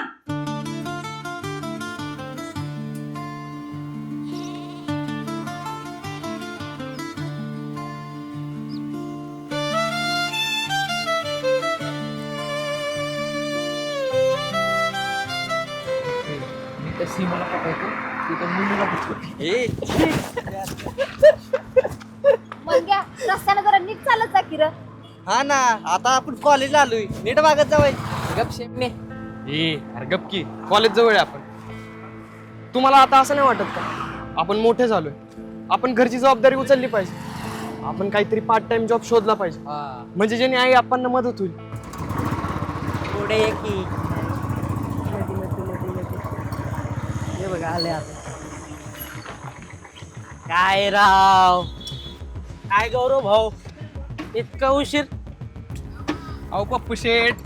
मी त्या सीमाला पाठवतो, ती त्या मुलीला पाठवतो. मग घ्या, रस्त्यानं जरा नीट चालत जा की रं. हा ना, आता आपण कॉलेजला आलोय, नीट वागत जावय. गप शेमने. अरे गप की, कॉलेज जवळ आहे आपण. तुम्हाला आता असं नाही वाटत का, आपण मोठे झालोय, आपण घरची जबाबदारी उचलली पाहिजे. आपण काहीतरी पार्ट टाइम जॉब शोधला पाहिजे, म्हणजे ज्याने आई आपण मदत होईल. पुढे ये की. हे बघा आले आता. काय राव, काय गौरव भाऊ इतका उशीर? अहो पप्पू शेठ,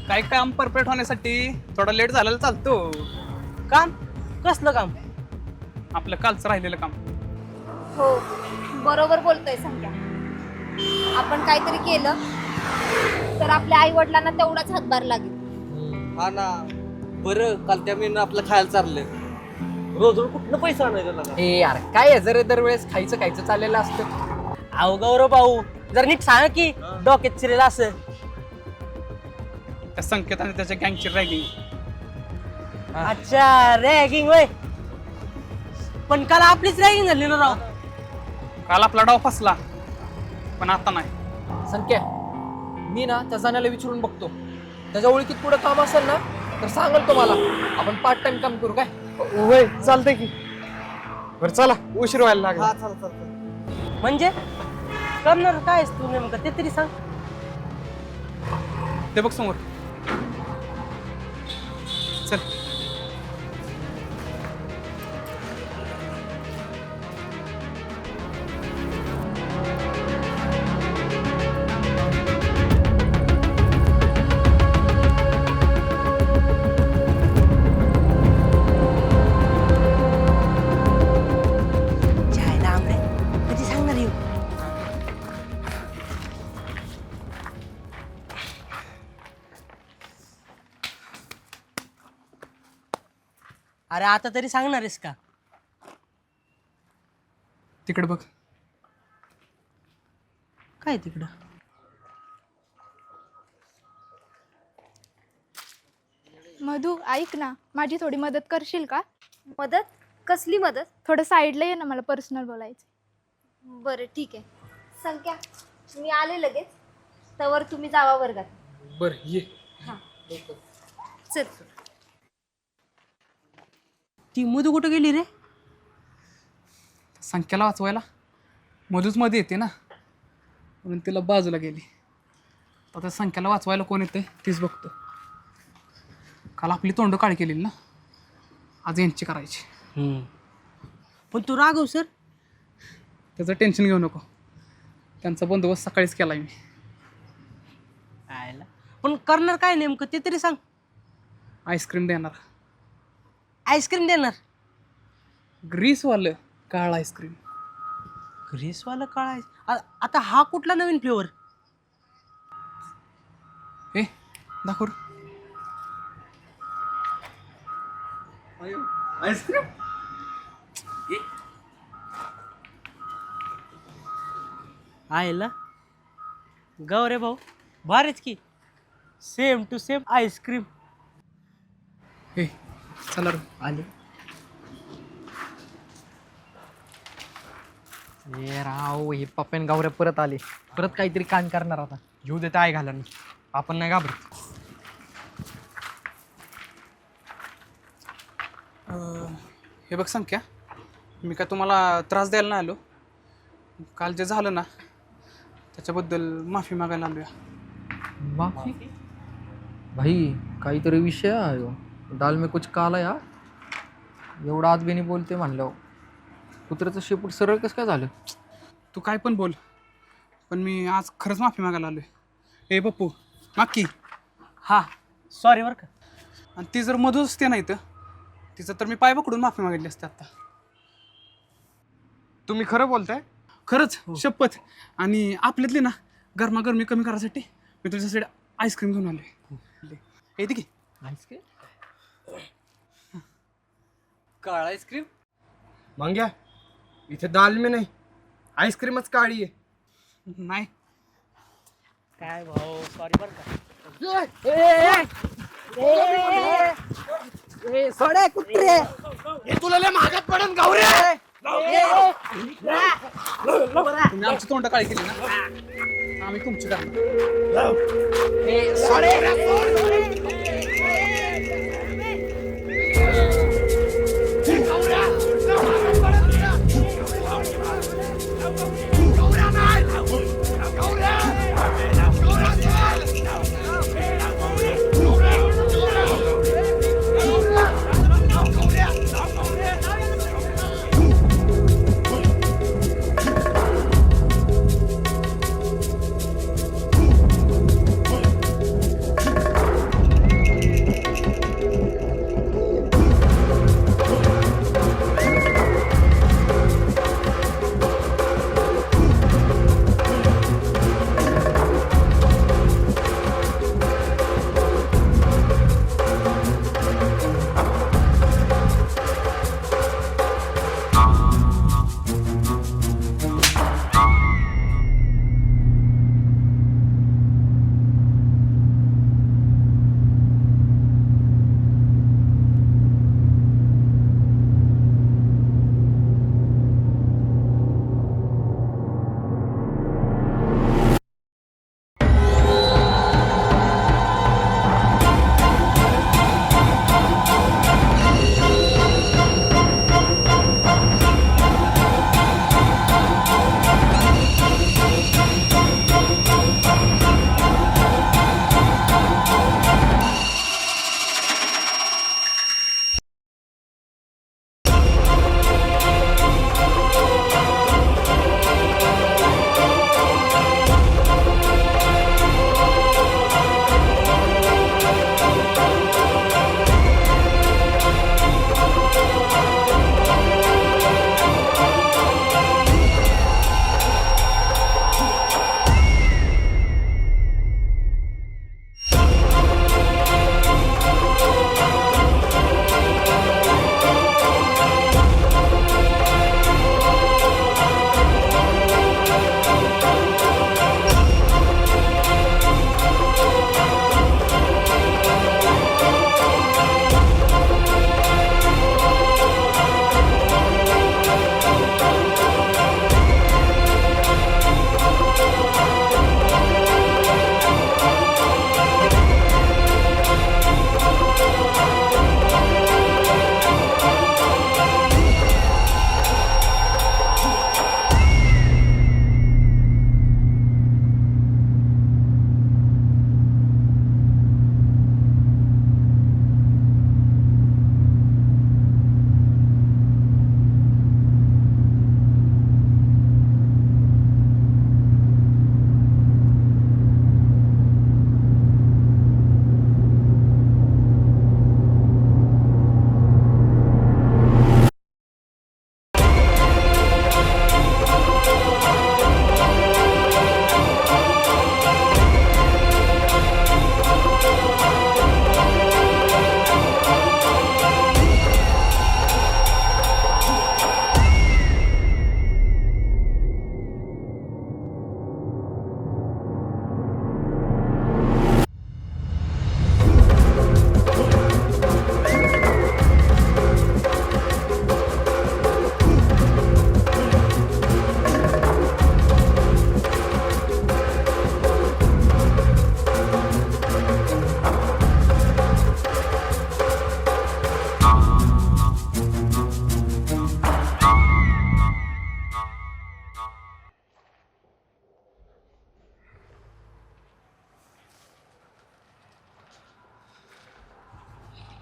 काय काम परफेक्ट होण्यासाठी थोडा लेट झालेला चालतो. काम कसलं काम? आपलं कालचं राहिलेलं काम. हो बरोबर बोलतोय संख्या. आपण काहीतरी केलं तर आपल्या आई वडिलांना तेवढाच हातभार लागेल. हा ना. बरं काल त्या मीनं आपलं खायला चाललंय. रोज रोज कुठलं पैसा आणायचा त्याला? ए यार काय आहे जर दरवेळेस खायचं चाललेलं असतं. अहो गौरव भाऊ जर नीट सांगा की डोक्यात शिरेल असं. त्या संकेत आणि त्याच्या गँगची रॅगिंग. अच्छा रॅगिंग होय. पण काल आपलीच रॅगिंग झाली ना राव. काल आपला डाव फसला पण आता नाही. संख्या मी ना त्या जाण्याला विचारून बघतो. त्याच्या ओळखीत पुढे काम असेल ना तर सांगाल तो मला. आपण पार्ट टाइम काम करू काय? होय चालतंय की. बरं चला उशीर व्हायला लागला. हा चला. म्हणजे करणार काय तू नेमकं ते तरी सांग. ते बघ समोर. चल. जायला आमरे कधी सांगणार येऊ? अरे आता तरी सांगणार आहेस का? तिकडे बघ. काय तिकडं? मधू ऐक ना, माझी थोडी मदत करशील का? मदत? कसली मदत? थोडं साईडला ये ना, मला पर्सनल बोलायचं. बरं ठीक आहे. संख्या मी आले लगेच. तवर तुम्ही जावा वर्गात. बर ये. चल. ती मधू कुठं गेली रे? संख्याला वाचवायला मधूच मध्ये येते ना म्हणून तिला बाजूला गेली. आता संख्याला वाचवायला कोण येते तीच बघतो. काल आपली तोंड काळी केलेली ना, आज यांची करायची. पण तू राघव सर त्याचं टेन्शन घेऊ नको. त्यांचा बंदोबस्त सकाळीच केलाय मी. पण करणार काय नेमकं ते तरी सांग. आईस्क्रीम देणार. आईस्क्रीम देणार? ग्रीसवालं काळ आईस्क्रीम. ग्रीसवालं काळ. आता हा कुठला नवीन फ्लेवर? ए दाखव. आईस्क्रीम आयला गौरे भाऊ भारीच की. Same to same ice cream. ए चला रे. आले. ए राव हे पप्प्यान गावऱ्या परत आले. परत काहीतरी कांड करणार आता. घेऊ देते आई घाला. आपण नाही घाबरत. हे बघ संख्या, मी काय तुम्हाला त्रास द्यायला नाही आलो. काल जे झालं ना त्याच्याबद्दल माफी मागायला आलोया. माफी? भाई काहीतरी विषय आहे हो. दाल में कुछ काला या. एवढा आदबीने बोलते म्हणलं. कुत्र्याचं शेपूट सरळ कसं काय झालं? तू काय पण बोल, पण मी आज खरंच माफी मागायला आलोय. ए पप्पू माकी. हा सॉरी बरं का. आणि ती जर मधूच असते नाही तर तिचं तर मी पाय पकडून माफी मागितली असते आता. तुम्ही खरं बोलताय? खरंच शपथ. आणि आपल्यातली ना गरमागरमी कमी करायसाठी मी तुझ्यासाठी आईस्क्रीम घेऊन आलोय. येते की आईस्क्रीम? काळ आईस्क्रीम? मांग्या इथे दाल मी नाही, आईस्क्रीमच काळी आहे. नाही काय भाऊ सॉरी बरं का. सोडे कुत्रे. तुला लय महागात पडन गावरे. तुम्ही आमची तोंड काळी केली ना, आम्ही तुमची करणार.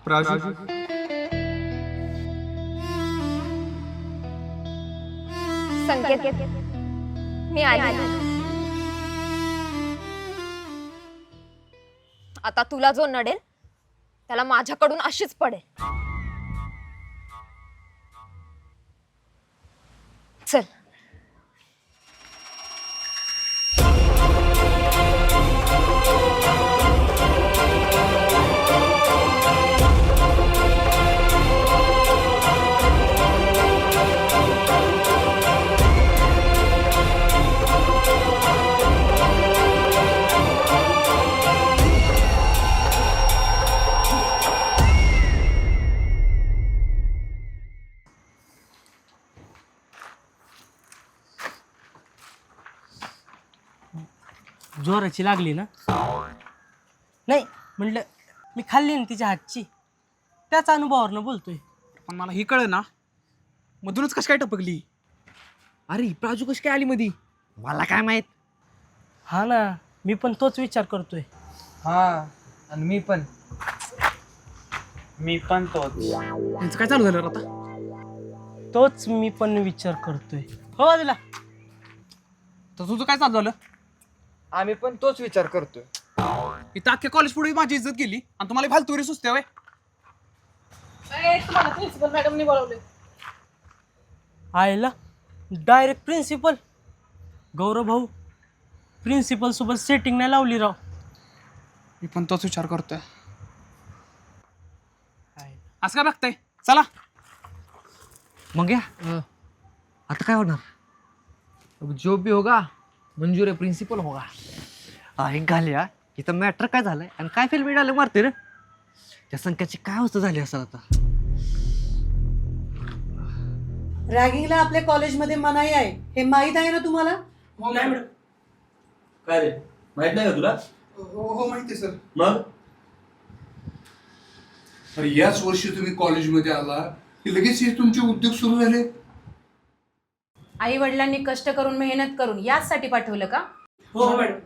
प्राजू संकेत मी आली. आता तुला जो नडेल त्याला माझ्याकडून अशीच पडेल. चल. जोराची लागली ना? नाही म्हटलं मी खाल्ली ना तिच्या हातची, त्याच अनुभवावरनं बोलतोय. पण मला ही कळ ना मधूनच कशी काय टपकली. अरे प्राजू कशी काय आली मधी? मला काय माहित. हा ना, मी पण तोच विचार करतोय. हा आणि मी पण तोच. यांचं काय चालू झालं रे आता? तोच मी पण विचार करतोय. हो दिला. तर तुझं काय चालू झालं? आम्ही पण तोच विचार करतोय. इथं अख्ख्या कॉलेज पुढे माझी इज्जत गेली आणि तुम्हाला फालतू रे सुचते. तुम्हाला प्रिन्सिपल मॅडमनी बोलावले. आयला डायरेक्ट प्रिन्सिपल. गौरव भाऊ प्रिन्सिपल सोबत सेटिंग नाही लावली राव. मी पण तोच विचार करतोय. असं काय बघताय? चला मग या आता काय होणार? जो भी होगा मंजूर है प्रिन्सिपल होगा. आहे घाल्या इथं मॅटर काय झालंय आणि काय फिल्म मिळाले मारते रे. त्या संख्याची काय अवस्था झाली असेल आता. रॅगिंगला आपल्या कॉलेजमध्ये मनाई आहे हे माहीत आहे ना तुम्हाला? नाही मॅडम. काय रे माहित नाही का तुला? हो माहिती सर. मग अरे याच वर्षी तुम्ही कॉलेजमध्ये आला की लगेच हे तुमचे उद्योग सुरू झाले. आई वडिलांनी कष्ट करून मेहनत करून याचसाठी पाठवलं का? हो मॅडम.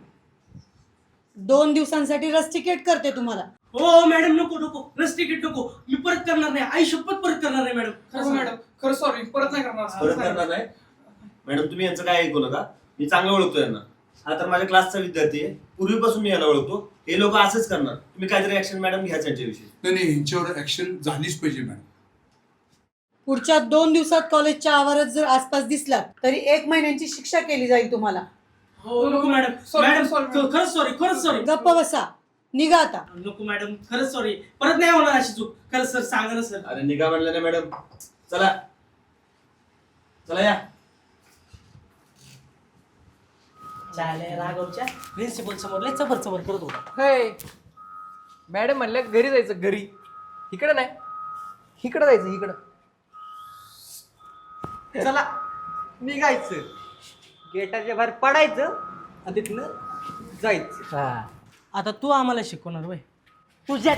2 दिवसांसाठी रस तिकीट करते तुम्हाला. हो मॅडम, नको नको, रस तिकीट नको. मी परत करणार नाही. आई शपथ परत करणार नाही मॅडम. खरं मॅडम, खरं सॉरी, परत नाही करणार. परत करणार नाही मॅडम. तुम्ही यांचं काय ऐकू नका. मी चांगलं ओळखतो यांना. हा तर माझ्या क्लासचा विद्यार्थी आहे. पूर्वीपासून मी याला ओळखतो. हे लोक असंच करणार. तुम्ही काहीतरी ऍक्शन मॅडम घ्या त्यांच्याविषयी. नाही यांच्यावर ऍक्शन झालीच पाहिजे मॅडम. पुढच्या 2 दिवसात कॉलेजच्या आवारात जर आसपास दिसलात तरी 1 महिन्यांची शिक्षा केली जाईल तुम्हाला. हो नको मॅडम. मॅडम खरंच सॉरी, खरंच सॉरी. गप्प बसा, निघा आता. नको मॅडम, खरंच सॉरी. परत नाही होणार अशी चूक. खरंच सर, सांगा ना सर. अरे निघा म्हणलं ना मॅडम. चला चला या. चालेल राघवच्या प्रिन्सिपल समोर लय चबर चबर करत होता. हे मॅडम म्हणलं घरी जायचं. घरी इकडं नाही, इकडं जायचं. इकडं चला निघायचं. गेटाच्या बाहेर पडायचं आणि तिथनं जायचं. आता तू आम्हाला शिकवणार वय? तुझ्या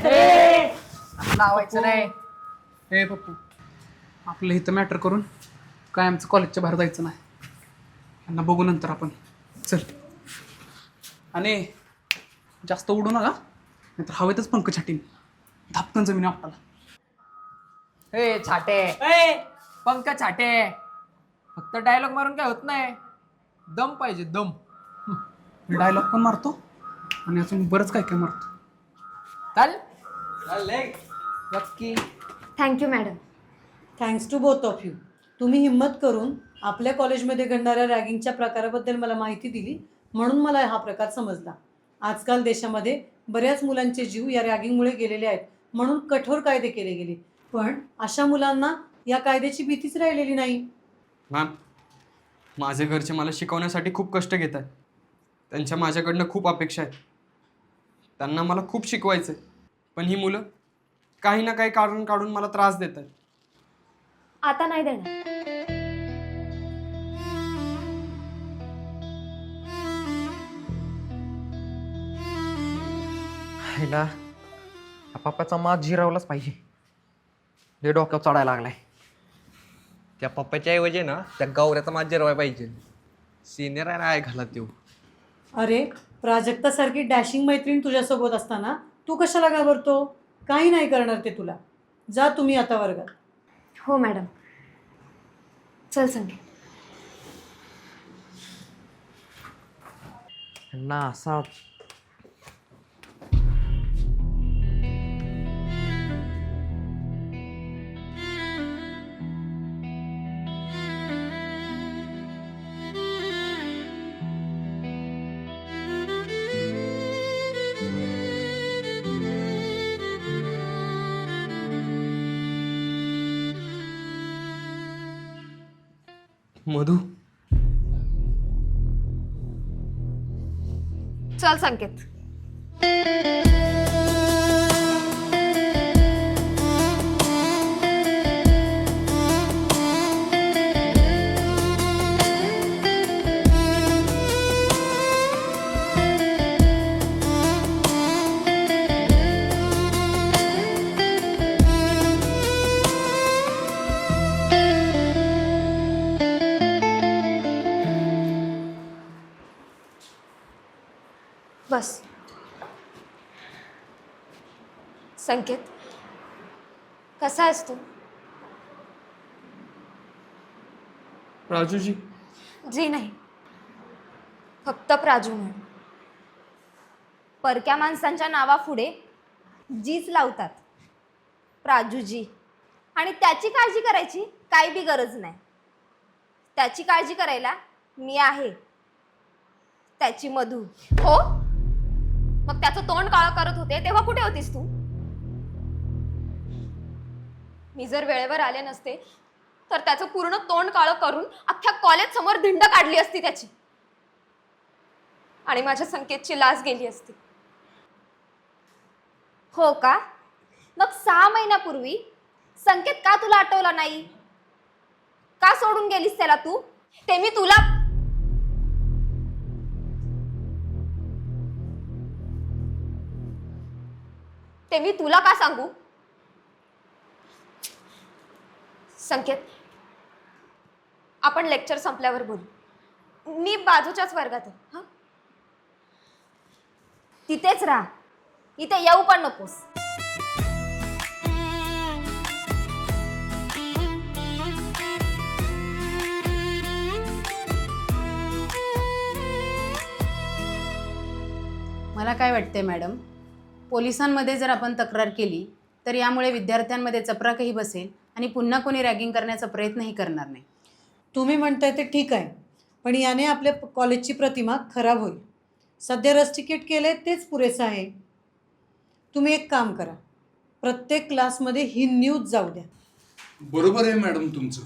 लावायचं नाही. हे पप्पू, आपलं इथं मॅटर करून काय आमचं कॉलेजच्या बाहेर जायचं नाही. यांना बघू नंतर आपण. चल. आणि जास्त उडू नका नाहीतर हवेतच पंख छाटीन. धापकन जमीन आपल्याला. हे छाटे, पंख छाटे. फक्त डायलॉग मारून काय होत नाही. दम पाहिजे, दम. डायलॉग पण मारतो आणि अजून बरंच काय काय मारतो. चाल नक्की. Thank you madam. Thanks to both of you. तुम्ही हिंमत करून आपल्या कॉलेजमध्ये घडणाऱ्या रॅगिंगच्या प्रकाराबद्दल मला माहिती दिली म्हणून मला हा प्रकार समजला. आजकाल देशामध्ये बऱ्याच मुलांचे जीव या रॅगिंगमुळे गेलेले आहेत म्हणून कठोर कायदे केले गेले. पण अशा मुलांना या कायद्याची भीतीच राहिलेली नाही. मॅम, माझे घरचे मला शिकवण्यासाठी खूप कष्ट घेत आहेत. त्यांच्या माझ्याकडनं खूप अपेक्षा आहेत. त्यांना मला खूप शिकवायचं आहे. पण ही मुलं काही ना काही कारण काढून मला त्रास देत आहेत. आता नाही देणार. ह्याला पप्पाचा मात जिरावलाच पाहिजे. ते डोक्यावर चढायला लागलाय. त्या पप्पाच्या ऐवजी ना त्या गौऱ्याचा मात जिरवायला पाहिजे. सिनियर आहे घाला देऊ. अरे प्राजक्तासारखी डॅशिंग मैत्रीण तुझ्यासोबत असताना तू कशाला घाबरतो? काही नाही करणार ते तुला. जा तुम्ही आता वर्गात. हो मॅडम. चल संकेत. ना असा मधू. चल संकेत. बस. संकेत, कसा आहेस तू? राजूजी. जी नाही, फक्त प्राजू म्हण. परक्या माणसांच्या नावापुढे जीच लावतात. प्राजूजी. आणि त्याची काळजी करायची काही बी गरज नाही. त्याची काळजी करायला मी आहे, त्याची मधू. हो, मग त्याचं तोंड काळं करत होते तेव्हा कुठे होतीस तू? मी जर वेळेवर आले नसते तर त्याचं पूर्ण तोंड काळं करून अख्ख्या कॉलेज समोर धिंड काढली असती त्याची, आणि माझ्या संकेतची लाज गेली असती. हो का? मग 6 महिन्यापूर्वी संकेत का तुला आठवला नाही? का सोडून गेलीस त्याला तू? ते मी तुला का सांगू? संकेत, आपण लेक्चर संपल्यावर बोलू. मी बाजूच्याच वर्गात आहे. हं? तिथेच राहा, इथे येऊ पण नकोस. मला काय वाटतंय मॅडम, पोलिसांमध्ये जर आपण तक्रार केली तर यामुळे विद्यार्थ्यांमध्ये चपराकही बसेल आणि पुन्हा कोणी रॅगिंग करण्याचा प्रयत्नही करणार नाही. तुम्ही म्हणताय ते ठीक आहे, पण याने आपल्या कॉलेजची प्रतिमा खराब होईल. सध्या रस्टिकेट केलंय तेच पुरेसं आहे. तुम्ही एक काम करा, प्रत्येक क्लासमध्ये ही न्यूज जाऊ द्या. बरोबर आहे मॅडम तुमचं,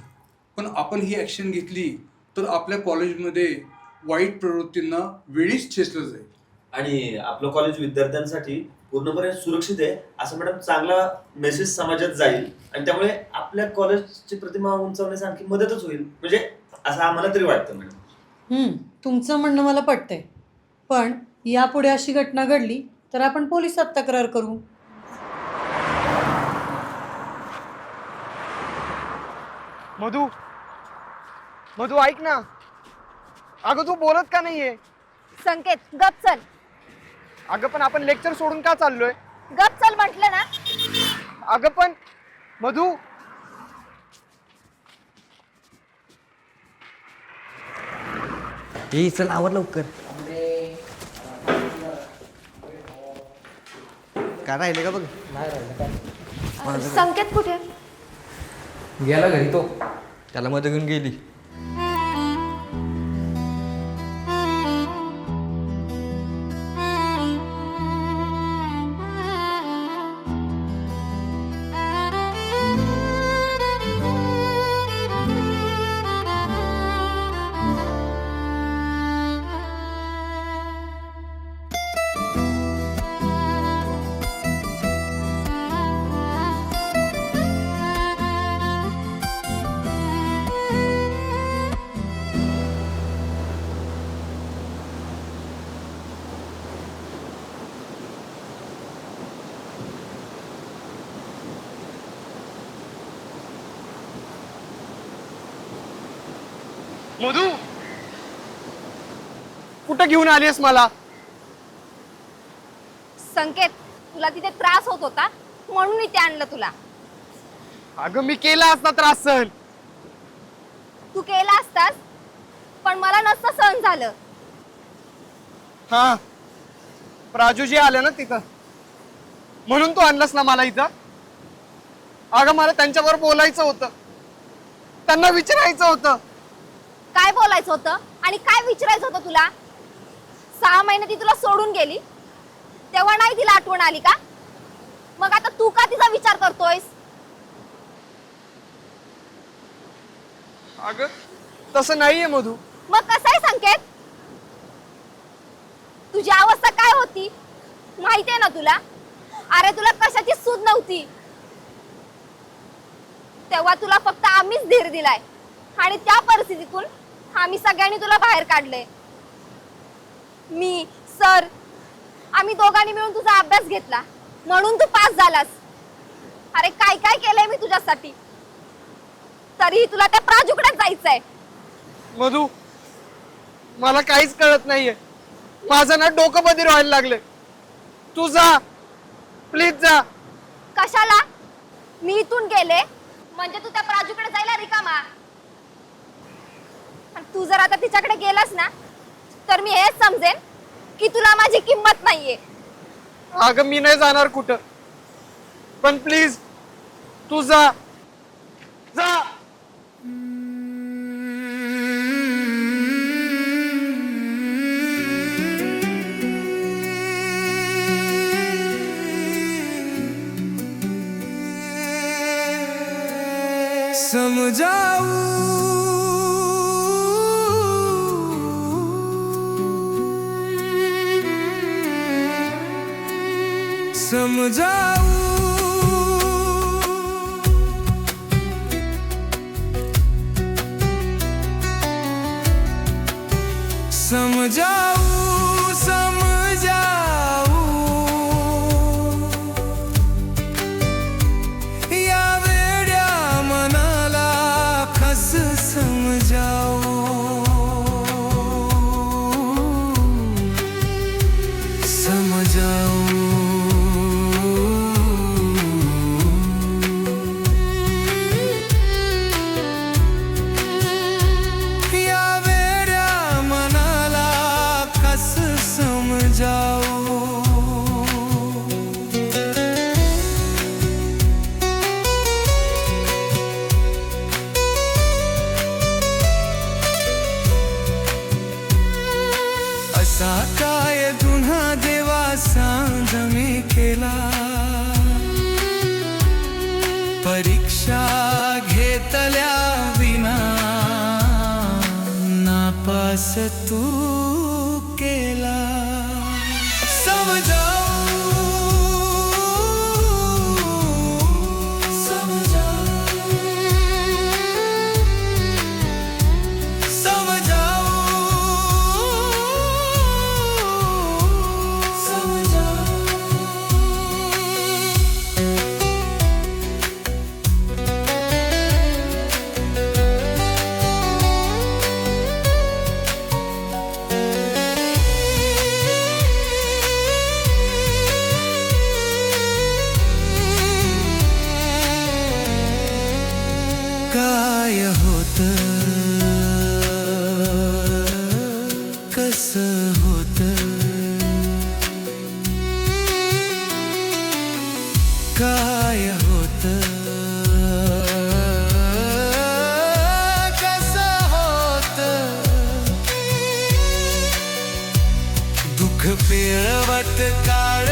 पण आपण ही ॲक्शन घेतली तर आपल्या कॉलेजमध्ये वाईट प्रवृत्तींना वेळीच ठेचलं जाईल. आणि आपलं कॉलेज विद्यार्थ्यांसाठी पूर्णपणे सुरक्षित आहे असं मॅडम चांगला मेसेज समाजात जाईल, आणि त्यामुळे आपल्या कॉलेजची प्रतिमा उंचावण्यास आणखी मदतच होईल, म्हणजे असं आम्हाला तरी वाटतं मॅडम. तुमचं म्हणणं मला पटतंय, पण यापुढे अशी घटना घडली तर आपण पोलिसात तक्रार करू. मधू, मधू ऐक ना. अगं तू बोलत का नाहीये? संकेत, गप चल. अगं पण आपण लेक्चर सोडून का चाललोय? गप चल म्हटलं ना. अगं पण मधू. हे चल आवर लवकर. काय राहिले का बघ? नाही राहिलं. संकेत कुठे? गेला घरी तो. त्याला मध्ये घेऊन गेली. मधू, कुठं घेऊन आलीस मला? संकेत, तुला तिथे त्रास होत होता म्हणून इथे आणलं तुला. अगं मी केला असता त्रास सहन. तू केला असतास पण मला नसतं सहन झालं. हा प्राजूजी आले ना तिथं म्हणून तू आणलंस ना मला इथं. अगं मला त्यांच्याबरोबर बोलायचं होतं, त्यांना विचारायचं होतं. काय बोलायचं होतं आणि काय विचारायचं होतं तुला? 6 महिने ती तुला सोडून गेली तेव्हा नाही तिला आठवण आली का? मग आता तू का तिचा विचार करतोयस? अगं तसं नाहीये मधू. मग कसं आहे संकेत? तुझी अवस्था काय होती माहितीये ना तुला? अरे तुला कशाची सूद नव्हती तेव्हा तुला फक्त आम्हीच धीर दिलाय आणि त्या परिस्थितीतून आम्ही सगळ्यांनी तुला बाहेर काढले. मी सर आम्ही दोघांनी मिळून तुझा अभ्यास घेतला म्हणून तू पास झालास. अरे काय काय केलंय मी तुझ्यासाठी, तरीही तुला त्या प्राजूकडे जायचंय. मधू मला काहीच कळत नाहीये. माझं ना डोकं बधीर व्हायला लागले. तू जा प्लीज जा. कशाला? मी इथून गेले म्हणजे तू त्या प्राजूकडे जायला रिकामा. आणि तू जर आता तिच्याकडे गेलास ना तर मी हेच समजेन की तुला माझी किंमत नाहीये. अगं मी नाही जाणार कुठं, पण प्लीज तू जा जा. समझाऊं समझाऊं समझाऊं समझाऊं या वेड्या मनाला कस समजाऊं समजाऊं असा काय गुन्हा देवा सांज मी केला. परीक्षा घेतल्या विना नापास तू केला. समजाऊं काय होतं कसं होतं काय होतं कसं होतं दुःख पिळवट काळ